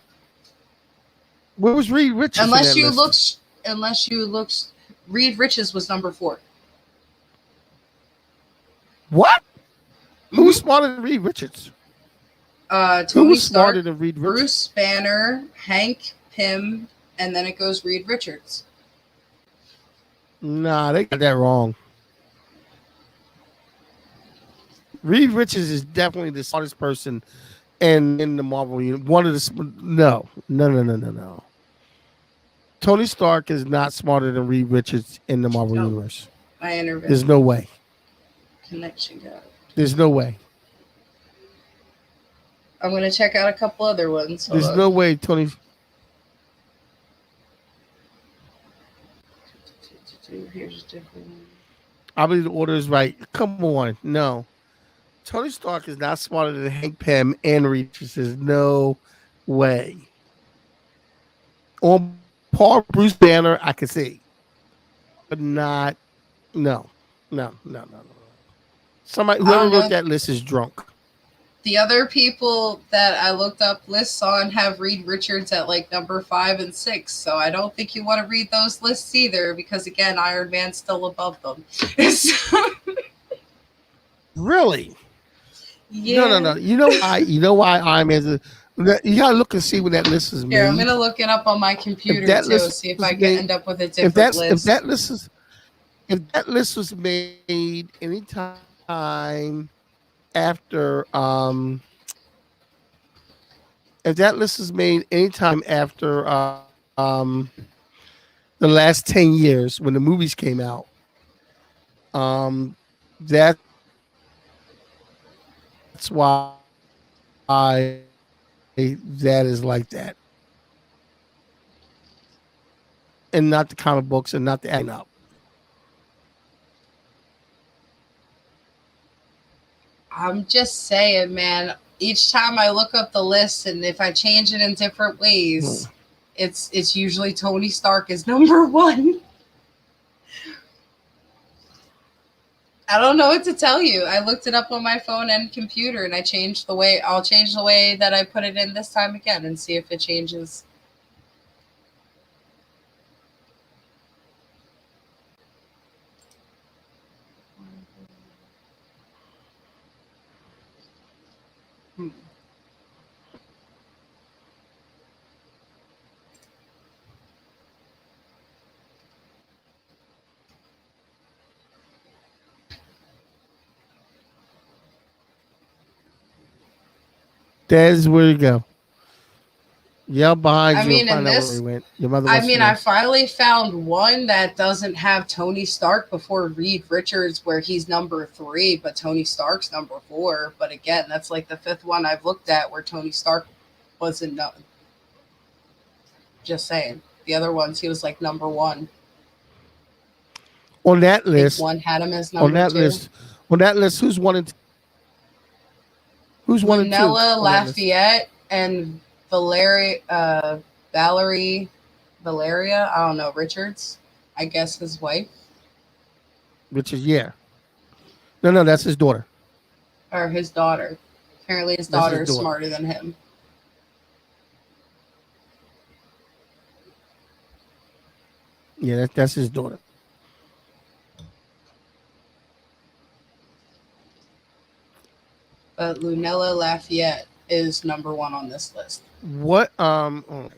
Where was Reed Richards in Unless that you look, list? unless you look, Reed Richards was number 4. What? Who was Hmm. smarter than Reed Richards? Who Tony was smarter Stark, than Reed Richards? Bruce Banner, Hank Pym, and then it goes Reed Richards. Nah, they got that wrong. Reed Richards is definitely the smartest person in the Marvel universe. One of the no. Tony Stark is not smarter than Reed Richards in the Marvel Oh, universe. I There's intervened. no way. Connection got. There's no way. I'm gonna check out a couple other ones. Hold There's on. no way Tony. Here's a different one. I believe the order is right. Come on, no. Tony Stark is not smarter than Hank Pym and Reed Richards. There's no way. On par, Bruce Banner, I can see, but not. No, no. Somebody, I whoever don't wrote know. that list is drunk. The other people that I looked up lists on have Reed Richards at like number 5 and 6. So I don't think you want to read those lists either because again, Iron Man's still above them. So, Really? No. yeah. You know why? You know why Iron Man's. You gotta look and see when that list was Here, I'm made. gonna look it up on my If computer that too. list See if was I can made, end up with a if different if list. that list is if that list was made anytime after if that list was made anytime after the last 10 years when the movies came out, that's why that is like that, and not the comic books and not the up. I'm just saying, man. Each time I look up the list, and if I change it in different ways, Hmm. it's usually Tony Stark is number 1. I don't know what to tell you. I looked it up on my phone and computer, and I changed the way. I'll change the way that I put it in this time again, and see if it changes. Hmm. That's where you go. Yeah, behind I you and mean, in find out where he this, went. Your mother I wants to mean, I know. finally found one that doesn't have Tony Stark before Reed Richards, where he's number three, but Tony Stark's number four. But again, that's like the fifth one I've looked at where Tony Stark wasn't. Just saying. The other ones, he was like number one. On that I think list, one had him as on number that two. list, on that list, who's one and who's one and two Lunella on that list? Lafayette and Valerie, Valerie, Valeria, I don't know, Richards, I guess his wife Which is yeah. No, no, that's his daughter. or his daughter. Apparently, his That's his daughter is daughter. smarter than him. Yeah, that's his daughter. But Lunella Lafayette is number one on this list. What Vanilla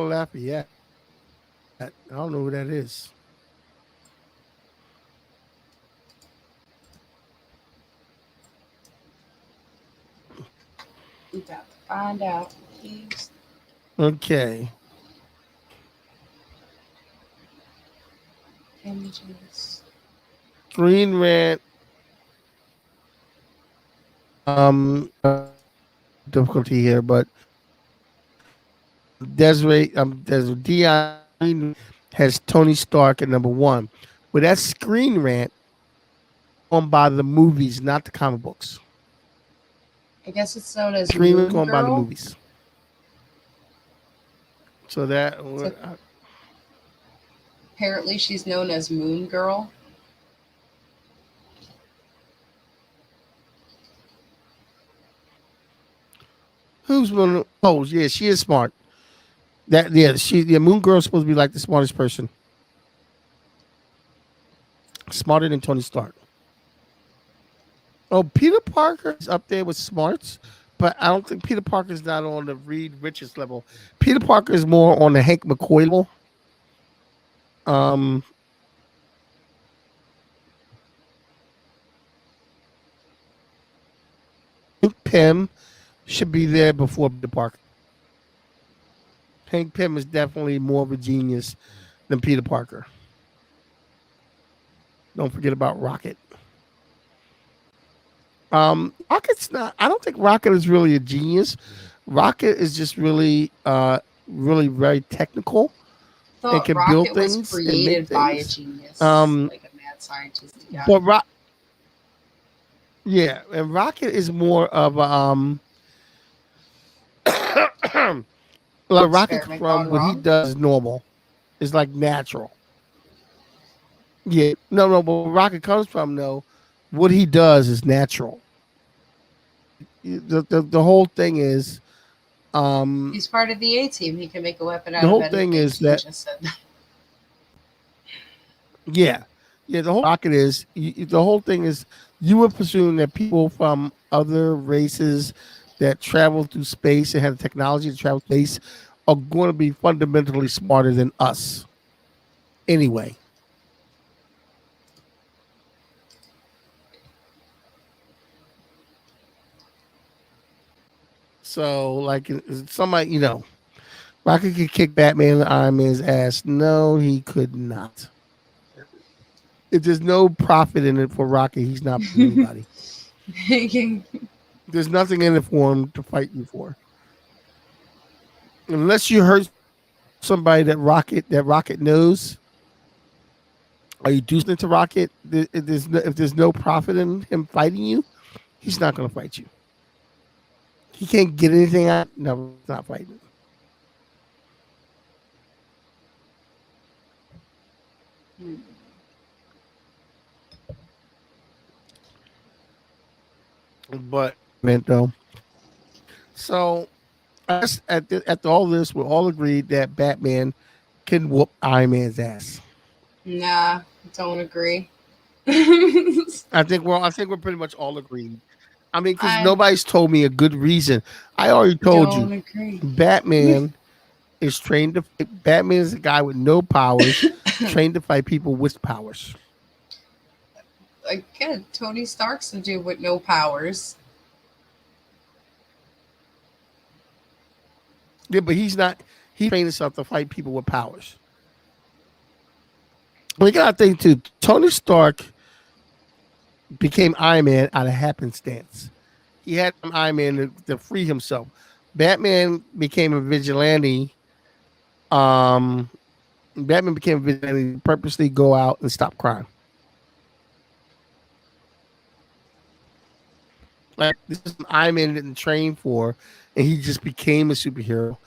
Lafayette. I don't know who that is. We got to find out. Please. Okay. Images. Green Rant. Difficulty here, but Desiree Dion has Tony Stark at number one. But that Screen Rant on by the movies, not the comic books. I guess it's known as Screen Rant Moon going by the Girl. movies. So that So apparently, she's known as Moon Girl. who's one? Oh yeah, she is smart. That yeah, Moon Girl's supposed to be like the smartest person, smarter than Tony Stark. Oh, Peter Parker is up there with smarts, but I don't think Peter Parker is not on the Reed Richards level. Peter Parker is more on the Hank McCoy level. Um, Hank Pym should be there before Peter Parker. Hank Pym is definitely more of a genius than Peter Parker. Don't forget about Rocket. Rocket's not. I don't think Rocket is really a genius. Rocket is just really very technical and Thought can build Rocket was things and make created by a things. genius, Um, like a mad scientist. Yeah, but yeah, and Rocket is more of like Rocket experiment from gone what he wrong. does is normal. It's like natural. Yeah, no, but where Rocket comes from though, what he does is natural. The whole thing is um He's part of the A team. He can make a weapon the out of whole thing anything. is You that just said that. yeah, yeah. The whole Rocket is the whole thing is you were presuming that people from other races that travel through space and have the technology to travel through space are going to be fundamentally smarter than us anyway. So like somebody Rocket could kick Batman and Iron Man's ass. No, he could not. If there's no profit in it for Rocket, he's not fighting anybody. There's nothing in it for him to fight you for. Unless you hurt somebody that Rocket knows, or you do something to Rocket, if there's no profit in him fighting you, he's not going to fight you. He can't get anything out. No, he's not fighting. But man, though. So I guess after all this, we're all agreed that Batman can whoop Iron Man's ass. Nah, don't agree. I think we're pretty much all agreed. I mean, because I nobody's told me a good reason. I already told you, don't agree. Batman is trained to fight. Batman is a guy with no powers, trained to fight people with powers. Again, Tony Stark's a dude with no powers. Yeah, but he's not. He trained himself to fight people with powers. But you gotta think too. Tony Stark became Iron Man out of happenstance. He had Iron Man to free himself. Batman became a vigilante. Um, Batman became a vigilante to purposely go out and stop crime. Like this is an Iron Man didn't train for, and he just became a superhero.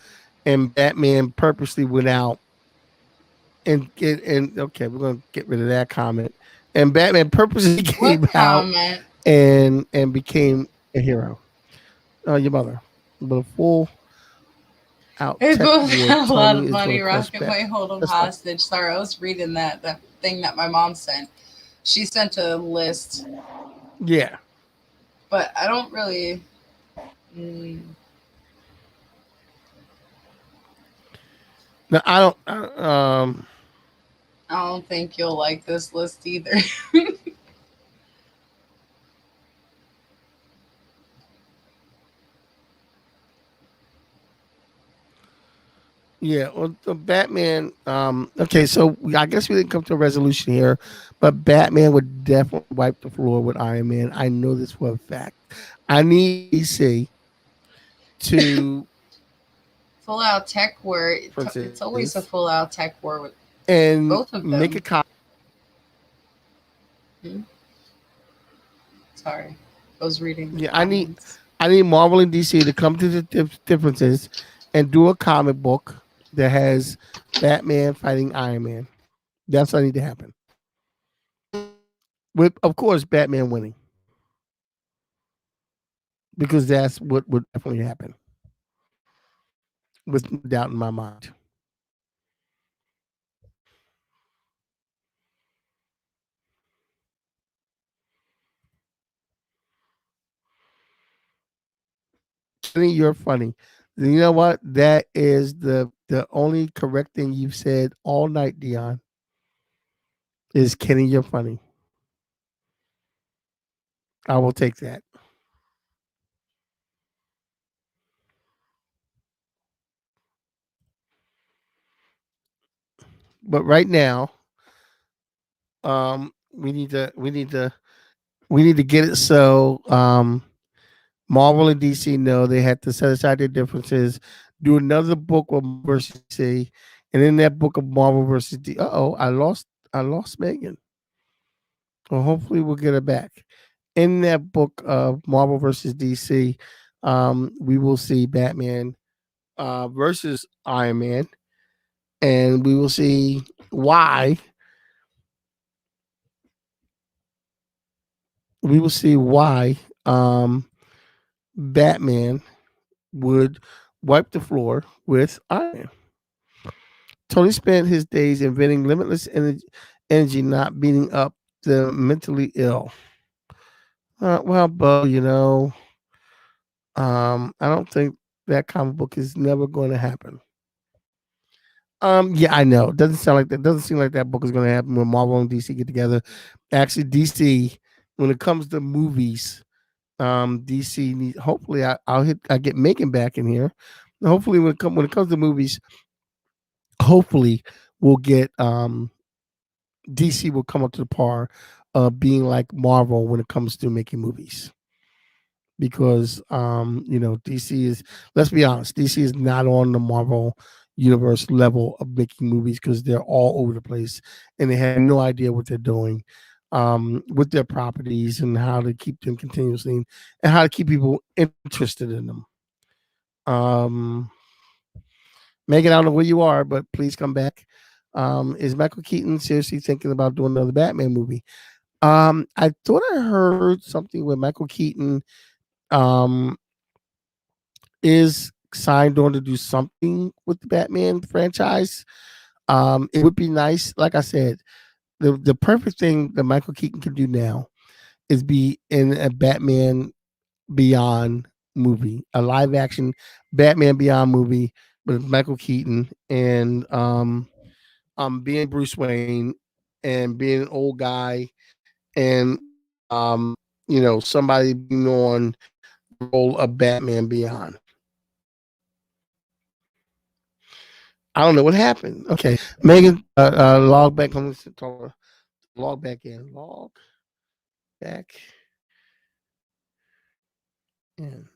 And Batman purposely went out and okay, we're gonna get rid of that comment. And Batman purposely What came out comment? and became a hero. Your mother, but a full out They tech both war. got a lot Tony of is going money. to crush Rocket might Batman. hold him That's fine. hostage. Sorry, I was reading that thing that my mom sent. She sent a list, Yeah. but I don't really. Mm, No, I don't. I don't think you'll like this list either. Yeah. Well, the Batman. Okay, so I guess we didn't come to a resolution here, but Batman would definitely wipe the floor with Iron Man. I know this for a fact. I need DC to Full out tech war. It's differences always a full out tech war with and both of make them. a cop. Hmm? Sorry, I was reading the Yeah, comments. I need Marvel and DC to come to the differences and do a comic book that has Batman fighting Iron Man. That's what need to happen. With of course Batman winning because that's what would definitely happen with no doubt in my mind. Kenny, you're funny. You know what? That is the only correct thing you've said all night, Dion. Is Kenny, you're funny. I will take that. But right now, we need to get it so Marvel and DC know they had to set aside their differences, do another book of Marvel versus DC, and in that book of Marvel versus D. Oh, I lost Megan. Well, hopefully we'll get her back. In that book of Marvel versus DC, we will see Batman versus Iron Man, and we will see why we will see why Batman would wipe the floor with Iron Man. Tony spent his days inventing limitless energy not beating up the mentally ill. Well, Bo, I don't think that comic book is never going to happen. Yeah, I know. It doesn't sound like that. Doesn't seem like that book is going to happen when Marvel and DC get together. Actually, DC, when it comes to movies, DC needs. Hopefully, I get Megan back in here. Hopefully, when it comes to movies, hopefully we'll get DC will come up to the par of being like Marvel when it comes to making movies. Because DC is, let's be honest, DC is not on the Marvel universe level of making movies because they're all over the place and they have no idea what they're doing with their properties and how to keep them continuously and how to keep people interested in them. Um Megan, I don't know where you are, but please come back. Is Michael Keaton seriously thinking about doing another Batman movie? I thought I heard something where Michael Keaton um is signed on to do something with the Batman franchise. It would be nice, like I said, the perfect thing that Michael Keaton can do now is be in a Batman Beyond movie, a live action Batman Beyond movie with Michael Keaton and being Bruce Wayne and being an old guy and somebody being on the role of Batman Beyond. I don't know what happened. Okay, Megan, log back on this. Log back in. Log back in.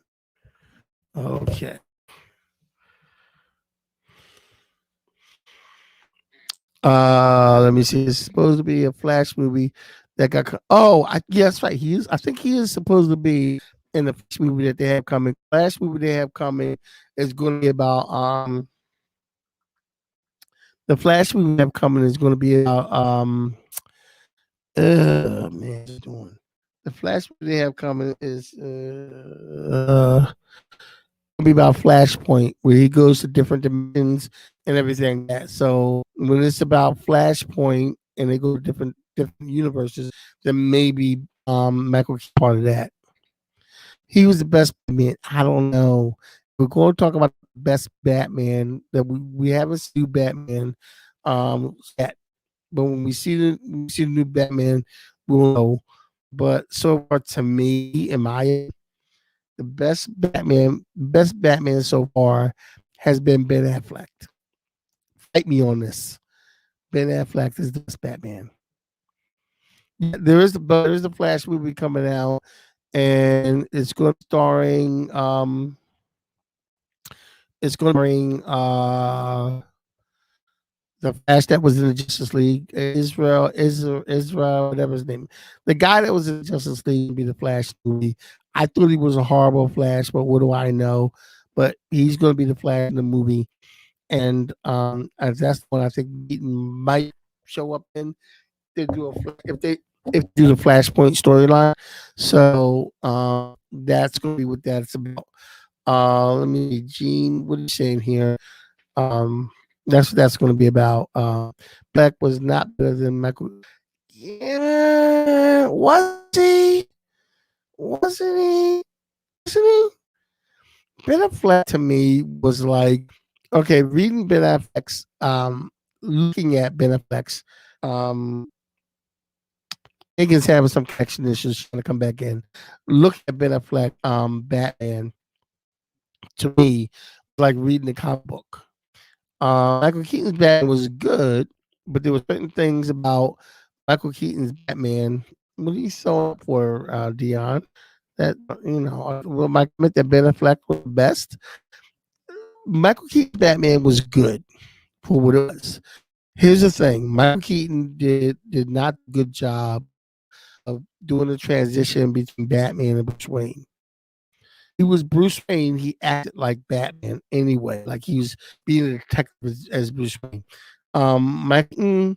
Okay. Let me see. It's supposed to be a Flash movie that got. Oh, yeah, that's right. He is. I think he is supposed to be in the Flash movie that they have coming. Flash movie they have coming is going to be about the Flash movie they have coming is going to be about man, what's it doing? The Flash movie they have coming is be about Flashpoint, where he goes to different dimensions and everything like that. So when it's about Flashpoint and they go to different universes, then maybe Michael Keaton part of that. He was the best Batman. I don't know. We're going to talk about the best Batman that we haven't seen Batman yet. But when we see the new Batman, we'll know. But so far, to me, in my the best Batman so far has been Ben Affleck. Fight me on this. Ben Affleck is the best Batman. Yeah, there is the Flash movie coming out, and it's going to bring the Flash that was in the Justice League, Israel, whatever his name, the guy that was in the Justice League would be the Flash movie. I thought he was a horrible Flash, but what do I know? But he's going to be the Flash in the movie, and as that's the one I think Beaton might show up in. They do if they do the Flashpoint storyline, so that's going to be what that's about. Let me see, Gene. What are you saying here? Um, that's going to be about. Black was not better than Michael. Yeah, was he? Wasn't he? Wasn't he? Ben Affleck to me was like, okay, reading Ben Affleck's, looking at Ben Affleck's, um, Megan's having some connection issues. She's gonna come back in. Look at Ben Affleck, Batman. To me, like reading the comic book. Michael Keaton's Batman was good, but there were certain things about Michael Keaton's Batman. What are you so up for, Dion? That will my comment that Ben Affleck was the best? Michael Keaton's Batman was good for what it was. Here's the thing: Michael Keaton did not do a good job of doing the transition between Batman and Bruce Wayne. He was Bruce Wayne. He acted like Batman anyway, like he was being a detective as Bruce Wayne. Mike Keaton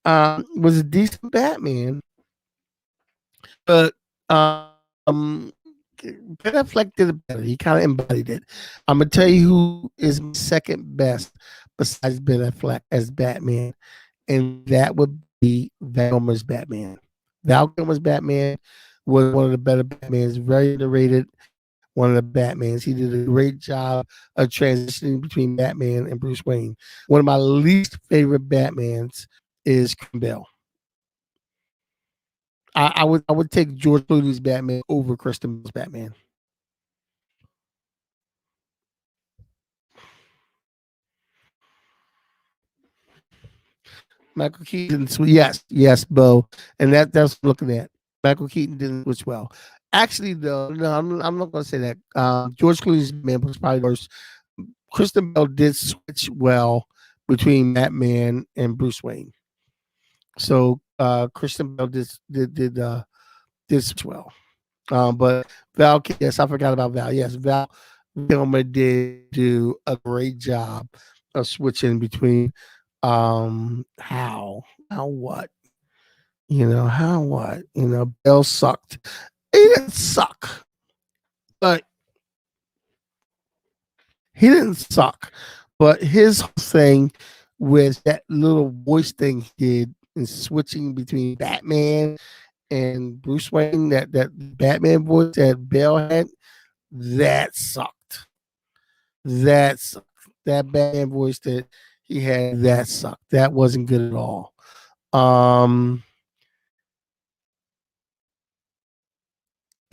was a decent Batman, but Ben Affleck did it better. He kind of embodied it. I'm gonna tell you who is my second best besides Ben Affleck as Batman, and that would be Val Kilmer's Batman. Val Kilmer's Batman was one of the better Batmans, very underrated. One of the Batmans. He did a great job of transitioning between Batman and Bruce Wayne. One of my least favorite Batmans is Christian Bale. I would take George Clooney's Batman over Christian Bale's Batman. Michael Keaton, yes, Bo, and that's what I'm looking at. Michael Keaton didn't switch well. Actually, though, no, I'm not going to say that. George Clooney's Batman was probably worse. Kristen Bell did switch well between Batman and Bruce Wayne. So Kristen Bell did switch well. But yes, I forgot about Val. Yes, Val Kilmer did do a great job of switching between how what how what Bell sucked. He didn't suck, but he didn't suck. But his whole thing with that little voice thing he did in switching between Batman and Bruce Wayne, that Batman voice that Bell had, that sucked. That sucked. That Batman voice that he had, that sucked. That wasn't good at all. Um,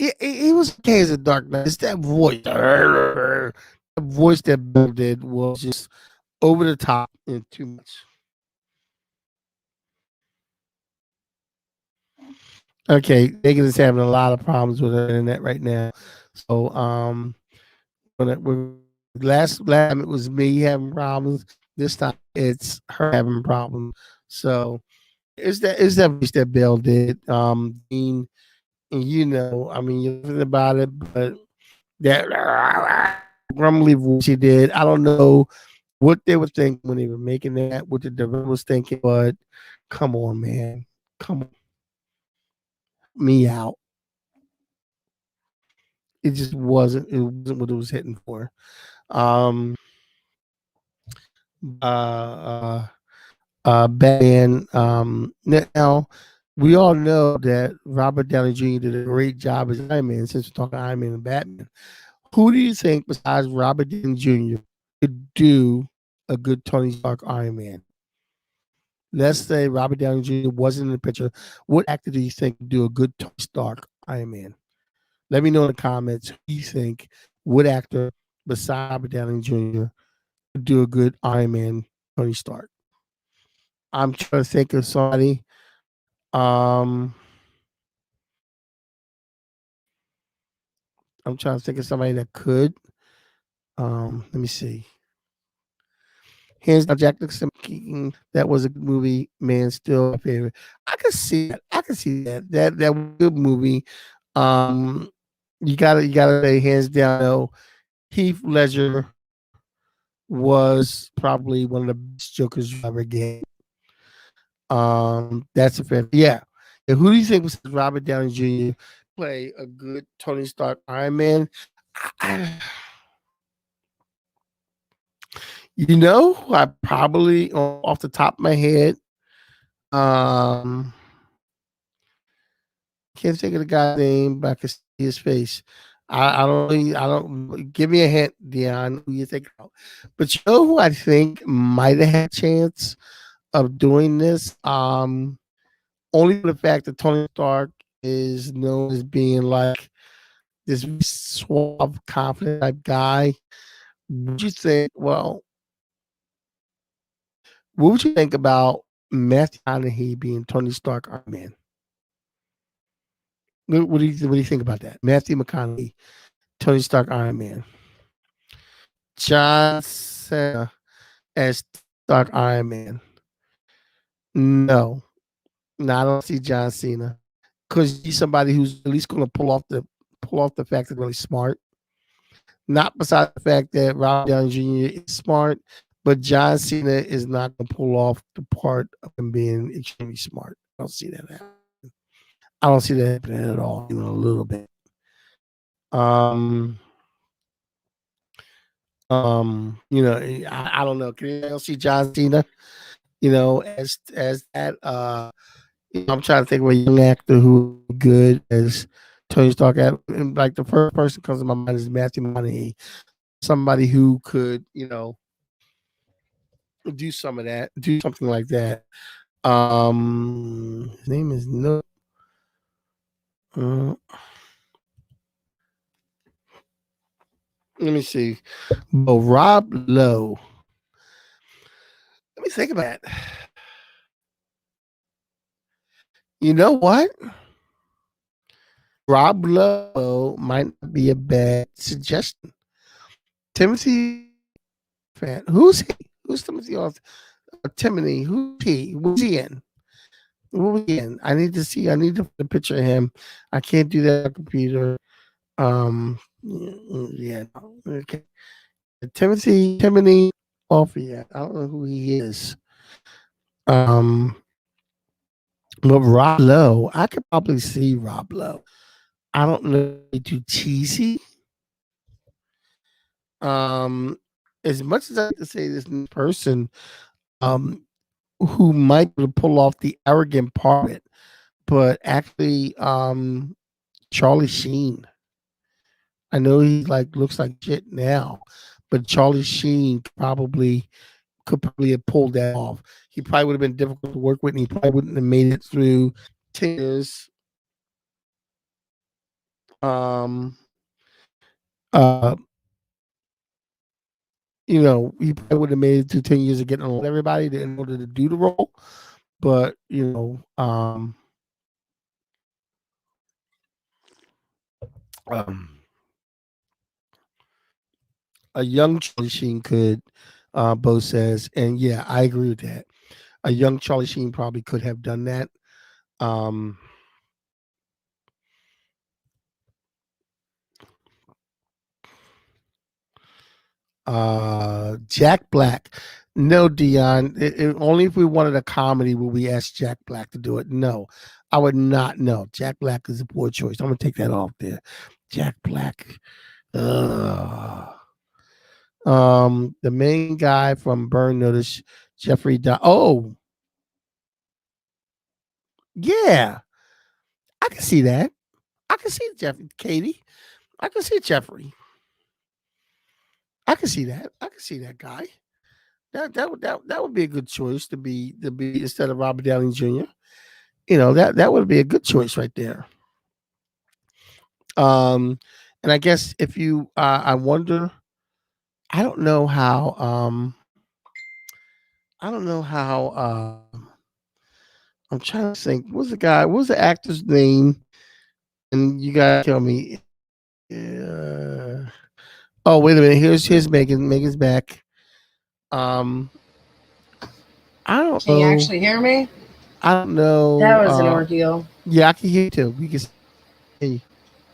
it was okay as a Dark Knight. It's that voice. The voice that Bell did was just over the top and too much. Okay, Megan is having a lot of problems with her internet right now. So last time it was me having problems. This time it's her having problems. So it's that voice that Bill did. Dean, and I mean, you're laughing about it, but that grumbly voice he did. I don't know what they were thinking when they were making that, what the developer was thinking, but come on, man. Come on, me out. It wasn't what it was hitting for. Um uh Batman. Now we all know that Robert Downey Jr. did a great job as Iron Man. Since we're talking Iron Man and Batman, who do you think besides Robert Downey Jr. could do a good Tony Stark Iron Man? Let's say Robert Downey Jr. wasn't in the picture. What actor do you think would do a good Tony Stark Iron Man? Let me know in the comments who you think, what actor besides Robert Downey Jr. would do a good Iron Man Tony Stark. I'm trying to think of somebody. Um, I'm trying to think of somebody that could. Let me see. Hands down, Jack Nicholson. That was a good movie. Man, still my favorite. I can see that. I can see that. That was a good movie. Um, you gotta say hands down. Though Heath Ledger was probably one of the best Jokers you ever get. That's a fair. Yeah. And who do you think was Robert Downey Jr. play a good Tony Stark Iron Man? I, I probably off the top of my head, um, can't think of the guy's name, but I can see his face. I don't. Give me a hint, Dion. Who you think about? But you know who I think might have had a chance of doing this? Only for the fact that Tony Stark is known as being like this suave, confident type guy. Would you think? Well, what would you think about Matthew McConaughey being Tony Stark Iron Man? What do you think about that? Matthew McConaughey, Tony Stark Iron Man, John Cena as Stark Iron Man. No, no, I don't see John Cena because he's somebody who's at least going to pull off the fact that they're really smart. Not besides the fact that Robert Downey Jr. is smart, but John Cena is not going to pull off the part of him being extremely smart. I don't see that happening. I don't see that happening at all, even a little bit. Um, I don't know. Can you see John Cena? As that. I'm trying to think of a young actor who would be good as Tony Stark. And like the first person comes to my mind is Matthew McConaughey, somebody who could, do some of that, do something like that. His name is no. Uh, Let me see. Oh, Rob Lowe. Let me think about that. You know what? Rob Lowe might not be a bad suggestion. Timothy fan. Who's he? Who's Timothy? Timothy. Who's he? Who's he in? What was he in? I need to see. I need to put a picture of him. I can't do that on the computer. Yeah. No. Okay. Timothy Olyphant. I don't know who he is. Um, but Rob Lowe, I could probably see Rob Lowe. I don't know if he's too cheesy. Um, as much as I like to say this person, um, who might pull off the arrogant part of it, but actually, Charlie Sheen. I know he like looks like shit now, but Charlie Sheen could probably have pulled that off. He probably would have been difficult to work with, and he probably wouldn't have made it through 10 years. Um, uh, he probably would have made it to 10 years of getting along with everybody in order to do the role. But um, a young Charlie Sheen could. Bo says, and yeah, I agree with that. A young Charlie Sheen probably could have done that. Um, Jack Black. No, Dion. Only if we wanted a comedy would we ask Jack Black to do it. No, I would not. No, Jack Black is a poor choice. I'm gonna take that off there. Jack Black. Ugh. The main guy from Burn Notice, Jeffrey. Oh, yeah, I can see that. I can see Jeffrey. Katie. I can see Jeffrey. I can see that. I can see that guy. That would be a good choice to be instead of Robert Downey Jr. That would be a good choice right there. Um, and I guess if you, I wonder, I don't know how, I don't know how, I'm trying to think. What's the actor's name? And you gotta tell me. Oh, wait a minute. Here's Megan. Megan's back. Um, I don't Can you know. actually hear me? I don't know. That was an ordeal. Yeah, I can hear you too. We can see you.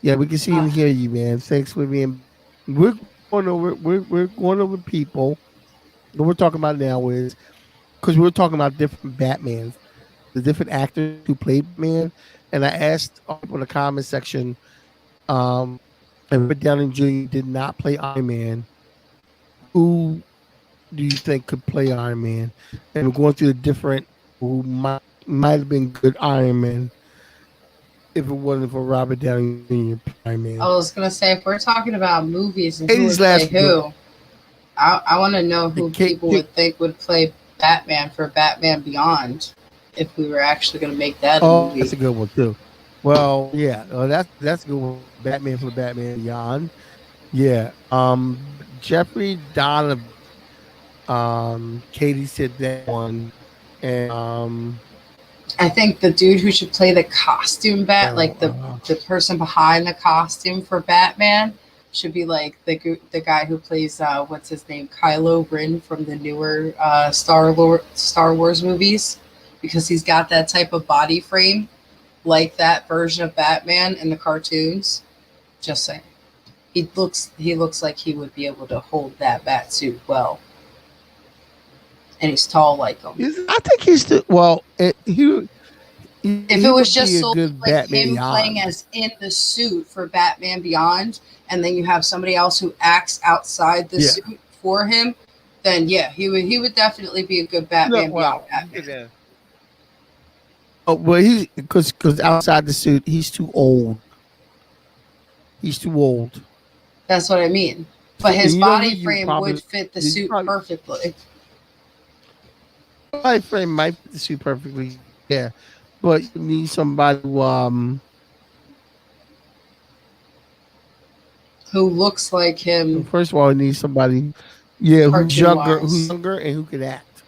Yeah, we can see and hear Uh, you, man. Thanks for being back. We're going over people. What we're talking about now is because we were talking about different Batmans, the different actors who played Batman, and I asked all people in the comment section, if Robert Downey Jr. did not play Iron Man, who do you think could play Iron Man? And we're going through the different who might have been good Iron Man if it wasn't for Robert Downey Jr. playing Iron I Man. was gonna say if we're talking about movies and who 80s would play last week, who, I want to know the who people would think would play Batman for Batman Beyond if we were actually gonna make that a oh, that's movie. a good one too. Well, yeah, that's a good one. Batman for Batman Beyond. Yeah. Jeffrey Donovan. Katie said that one, and I think the dude who should play the costume bat, no, like the person behind the costume for Batman, should be like the guy who plays what's his name, Kylo Ren from the newer Star Wars movies, because he's got that type of body frame, like that version of Batman in the cartoons. Just saying, he looks like he would be able to hold that bat suit well, and he's tall like him. I think he's the well. He If it was would be just a solely good like Batman him playing Beyond. as in the suit for Batman Beyond, and then you have somebody else who acts outside the Yeah. suit for him, then yeah, he would definitely be a good No, Batman Beyond well, you Batman. get that. Oh, well, he's because outside the suit, he's too old. He's too old. That's what I mean. But And his you know who body you frame would probably fit the you suit probably perfectly. body frame might fit the suit perfectly. Yeah, but you need somebody who Who looks like him first of all, you need somebody, yeah, cartoon who's wise. younger and who can act.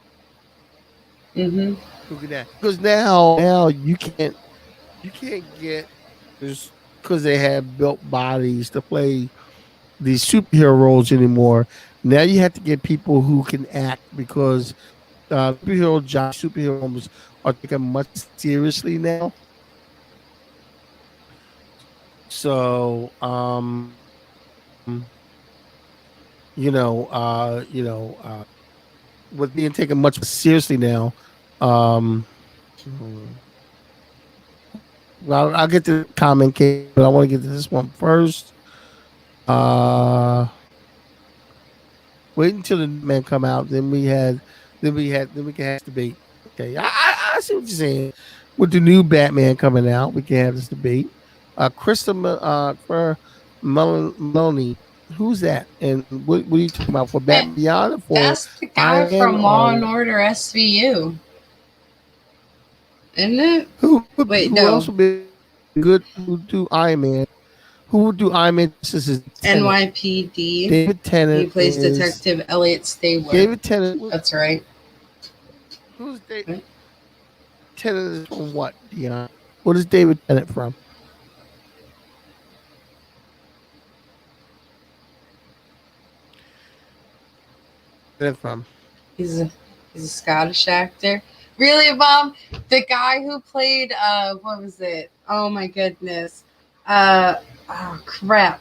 Mm-hmm. Who can act? Because now you can't get actors because they have built bodies to play these superhero roles anymore. Now you have to get people who can act because superheroes are taken much seriously now. So, with being taken much more seriously now, hmm, well, I'll get to the comment, Kate, but I want to get to this one first. Uh, Wait until the new man come out. Then we can have this debate. Okay, I see what you're saying. With the new Batman coming out, we can have this debate. For Maloney, who's that? And what are you talking about for Hey, Batman Beyond or for that's the guy Iron Man from Law and or Order SVU, isn't it? who Wait, else no. would be good who do Iron Man? Who would do Iron Man justice is Tennant. NYPD. David He Tennant plays is Detective Elliot Stabler. David Tennant. That's right. Who's David Tennant is from what, Dion? What is David Tennant from? Tennant from? He's a he's a Scottish actor. Really, Mom? The guy who played what was it? Oh my goodness. Uh oh crap.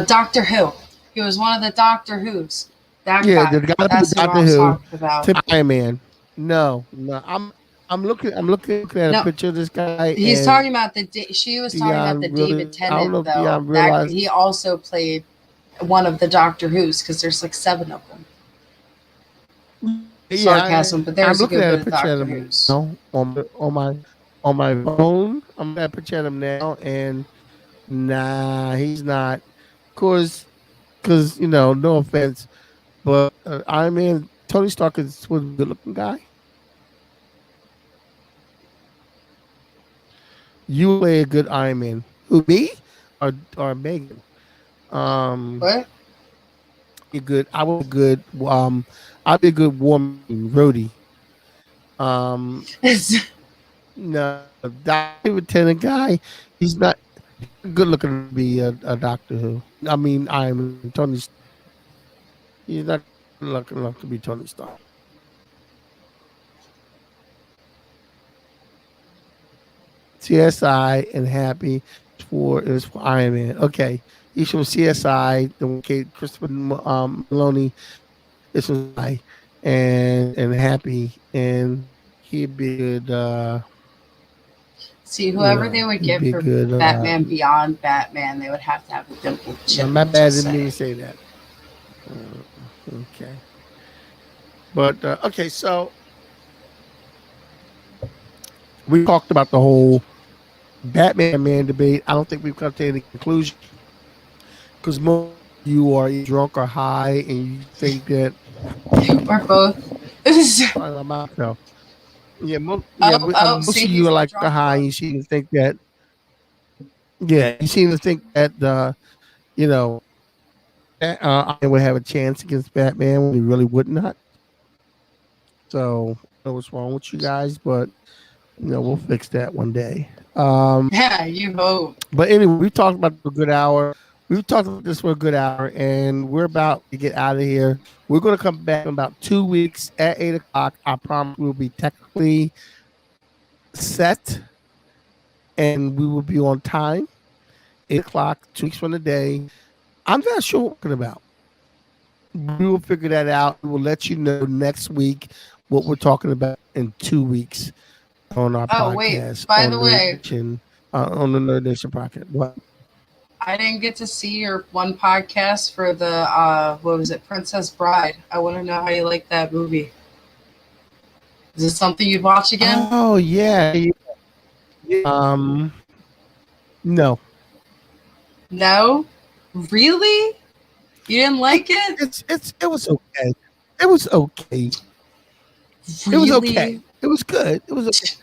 Doctor Who. He was one of the Doctor Who's. That Yeah, guy. there's got to be That's who I Doctor was Who talking about. to Iron Man. No, no. I'm looking at a No, picture of this guy, he's and talking about she was talking about the Dion really. David I don't know Tennant if though. Dion That he realizes. also played one of the Doctor Who's because there's like 7 of them. Yeah, Sarcasm, but I'm there's a looking good at bit a of picture of Doctor him Who's. now on my phone. I'm looking at a picture of him now, and nah, he's not. Cause no offense, but Iron Man, Tony Stark was a good looking guy. You play a good Iron Man. Who, me or Megan? Um, What? be good. I would be good. I'd be a good War Machine, Rhodey. Um, no, David Tennant guy. He's not good looking to be a Doctor Who. I mean, I'm Tony. He's not good looking enough to be Tony Stark. CSI and Happy is for Iron Man. Okay, he's from CSI. The one Christopher Maloney is from CSI, and Happy, and he'd be good. See, whoever they would He'd get be a for good. Batman Beyond Batman, they would have to have a dimpled No, chin. my bad. Just Didn't mean to saying. say that. Uh, okay, but okay. So we talked about the whole Batman man debate. I don't think we've come to any conclusion because most of you are either drunk or high, and you think that Or both. I'm out now. Yeah, Oh, but oh, most see, of you he's are the like the drunk high. one. You seem to think that, yeah, you seem to think that you know, I would have a chance against Batman when he really would not. So I don't know what's wrong with you guys, but we'll fix that one day. Yeah, you hope. But anyway, we talked about a good hour. We've talked about this for a good hour, and we're about to get out of here. We're going to come back in about 2 weeks at 8 o'clock. I promise we'll be technically set, and we will be on time. 8 o'clock, 2 weeks from the day. I'm not sure what we're talking about. We will figure that out. We will let you know next week what we're talking about in 2 weeks on our Oh, wait. podcast By the way, On the Nerd Nation podcast. What? I didn't get to see your one podcast for the, what was it, Princess Bride. I want to know how you like that movie. Is this something you'd watch again? Oh yeah. Um. No. No? Really? You didn't like it? It was okay. It was okay. It was okay. Really? It was good. It was okay.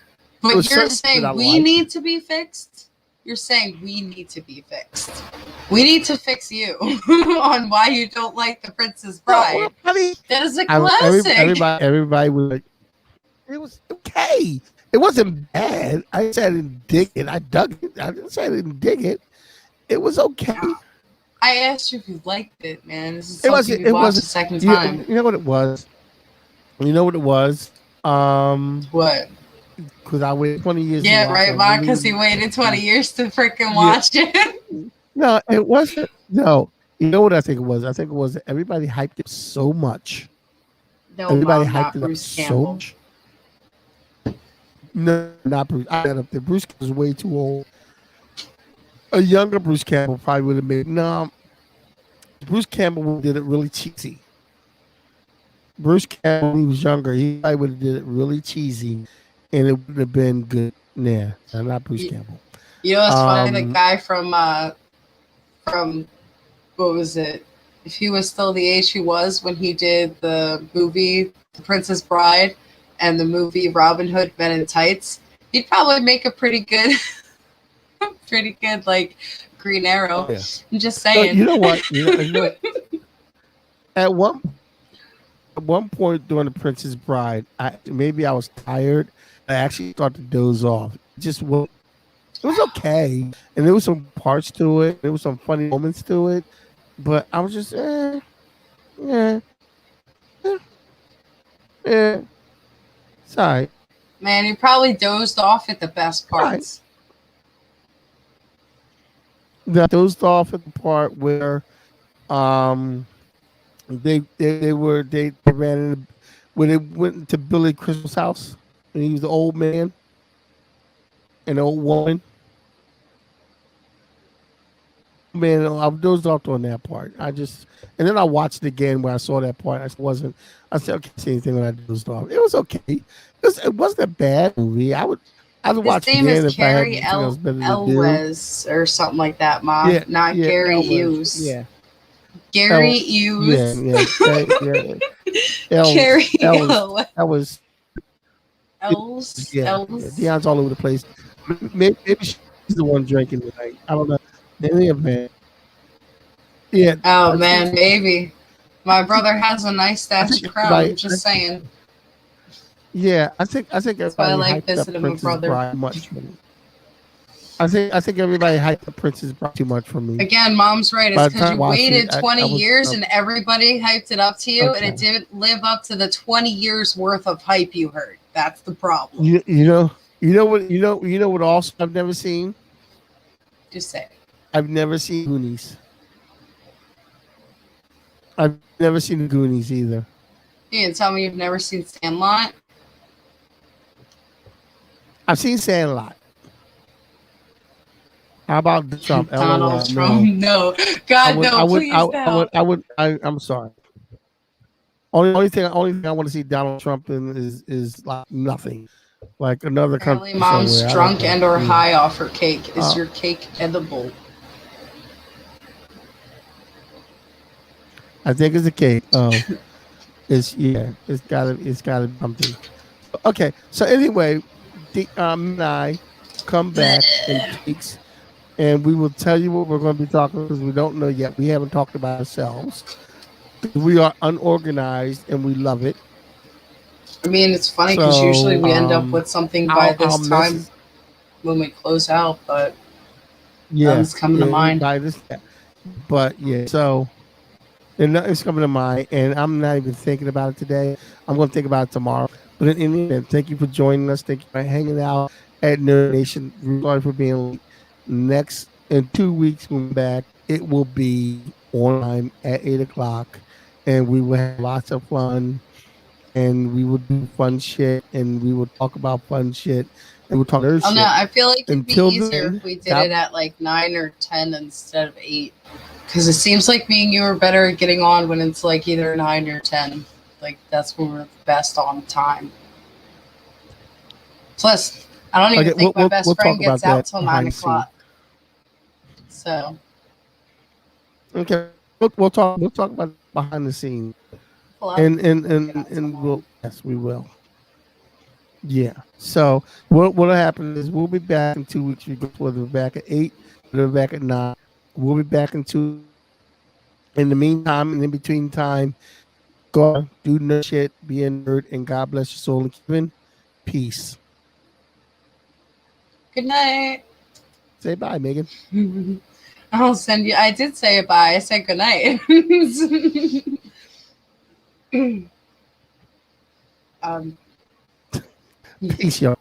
There But was you're certain that I saying we liked. need to be fixed? You're saying we need to be fixed. We need to fix you on why you don't like The Princess Well, Bride. honey, That is a classic. everybody was like, it was okay. It wasn't bad. I said I didn't dig it. I dug it. I didn't say I didn't dig it. It was okay. I asked you if you liked it, man. This is It something wasn't. you'd It watch a wasn't. second You, time. you know what it was. You know what it was. What? Because I waited 20 years to Yeah, watch right, a Mom? really. Because he waited 20 years to freaking Yeah. watch it. No, it wasn't. No, you know what I think it was. I think it was that everybody hyped it so much. No, Everybody Mom, hyped not it up Bruce so Campbell. much. No, not Bruce. I got up there. Bruce was way too old. A younger Bruce Campbell probably would have made. No, Bruce Campbell did it really cheesy. Bruce Campbell, when he was younger, he probably would have did it really cheesy, and it would have been good. Yeah, not Bruce You, Campbell. you know what's funny? The Um, guy from what was it? If he was still the age he was when he did the movie The Princess Bride and the movie Robin Hood Men in Tights, he'd probably make a pretty good Pretty good, like Green Oh Arrow. yeah. I'm just No, saying. you know what? You know at one point during the Princess Bride, maybe I was tired. I actually started to doze off. It was okay, and there was some good parts to it. There was some funny moments to it, but I was just eh, eh, eh. Sorry, Man, you probably dozed off at the best right. parts. Then I dozed off at the part where um they ran in, when they went to Billy Crystal's house, and he was the old man and the old woman. Man, I dozed off on that part. And then I watched it again where I saw that part. I said, okay, see anything when I dozed off. It was okay. It wasn't a bad movie. I would His watch it name is again if I had Carrie anything else better to do. Elwes or something like that, Ma. Yeah, Not yeah, Gary Elwes. Hughes. Yeah, Gary El, yeah, Hughes. yeah, yeah. Carrie Elwes, Elwes. Elwes. Elves. Yeah. Elves. Dion's all over the place. Maybe she's the one drinking tonight. I don't know. In any event, yeah, Oh I think man, maybe. My I think brother has a nice I thatched think crown. everybody. Just saying. Yeah, I think That's why I everybody like hyped up visiting my Princess brother. Bride much for me. I think everybody hyped up Princess Bride too much for me. Again, mom's right. It's By the because time I you watched it, waited 20 I was years and everybody hyped it up to you, and it okay. didn't live up to the 20 years worth of hype you heard. That's the problem. You know what? Also, I've never seen. Just say. I've never seen Goonies. I've never seen the Goonies either. You didn't tell me you've never seen Sandlot? I've seen Sandlot. How about Trump? Donald LOL. Trump? No, No. God, no, please, no. I'm sorry. Only thing I want to see Donald Trump in is like nothing, like another Apparently, country mom's somewhere. I don't drunk know. and or Yeah. high off her cake. Is Uh, your cake edible? I think it's a cake. Oh, it's gotta be something. Okay, so anyway, and I will come back in 2 weeks, and we will tell you what we're going to be talking because we don't know yet. We haven't talked about ourselves. We are unorganized and we love it. I mean, it's funny because usually So we end up with something by I'll this time message. when we close out, but Yeah, nothing's coming to yeah, mind. by this. Yeah. But yeah, so and nothing's coming to mind, and I'm not even thinking about it today. I'm going to think about it tomorrow. But in any event, thank you for joining us. Thank you for hanging out at Nerd Nation. Sorry for being late. Next in 2 weeks when we're back, it will be on time at 8 o'clock, and we will have lots of fun. And we will do fun shit, and we will talk about fun shit, and we'll talk nerd Oh no, shit. I feel like it'd be Until easier if then, we did it God, at like 9 or 10 instead of 8. Because it seems like me and you are better at getting on when it's like either 9 or 10. Like that's when we're best on time. Plus, I don't okay, even think my we'll best talk friend about gets out that till nine behind the scenes. o'clock. So Okay, we'll talk about behind the scenes, well, I and won't get out till we'll 9. yes we will. Yeah. So what'll happen is we'll be back in 2 weeks. Whether we're back at 8, whether we're back at 9, we'll be back in 2 weeks. In the meantime, and in between time, go out, do nerd shit, be a nerd, and God bless your soul and keep in peace. Good night. Say bye, Megan. I'll send you. I did say it bye. I said good night. um, Peace, y'all.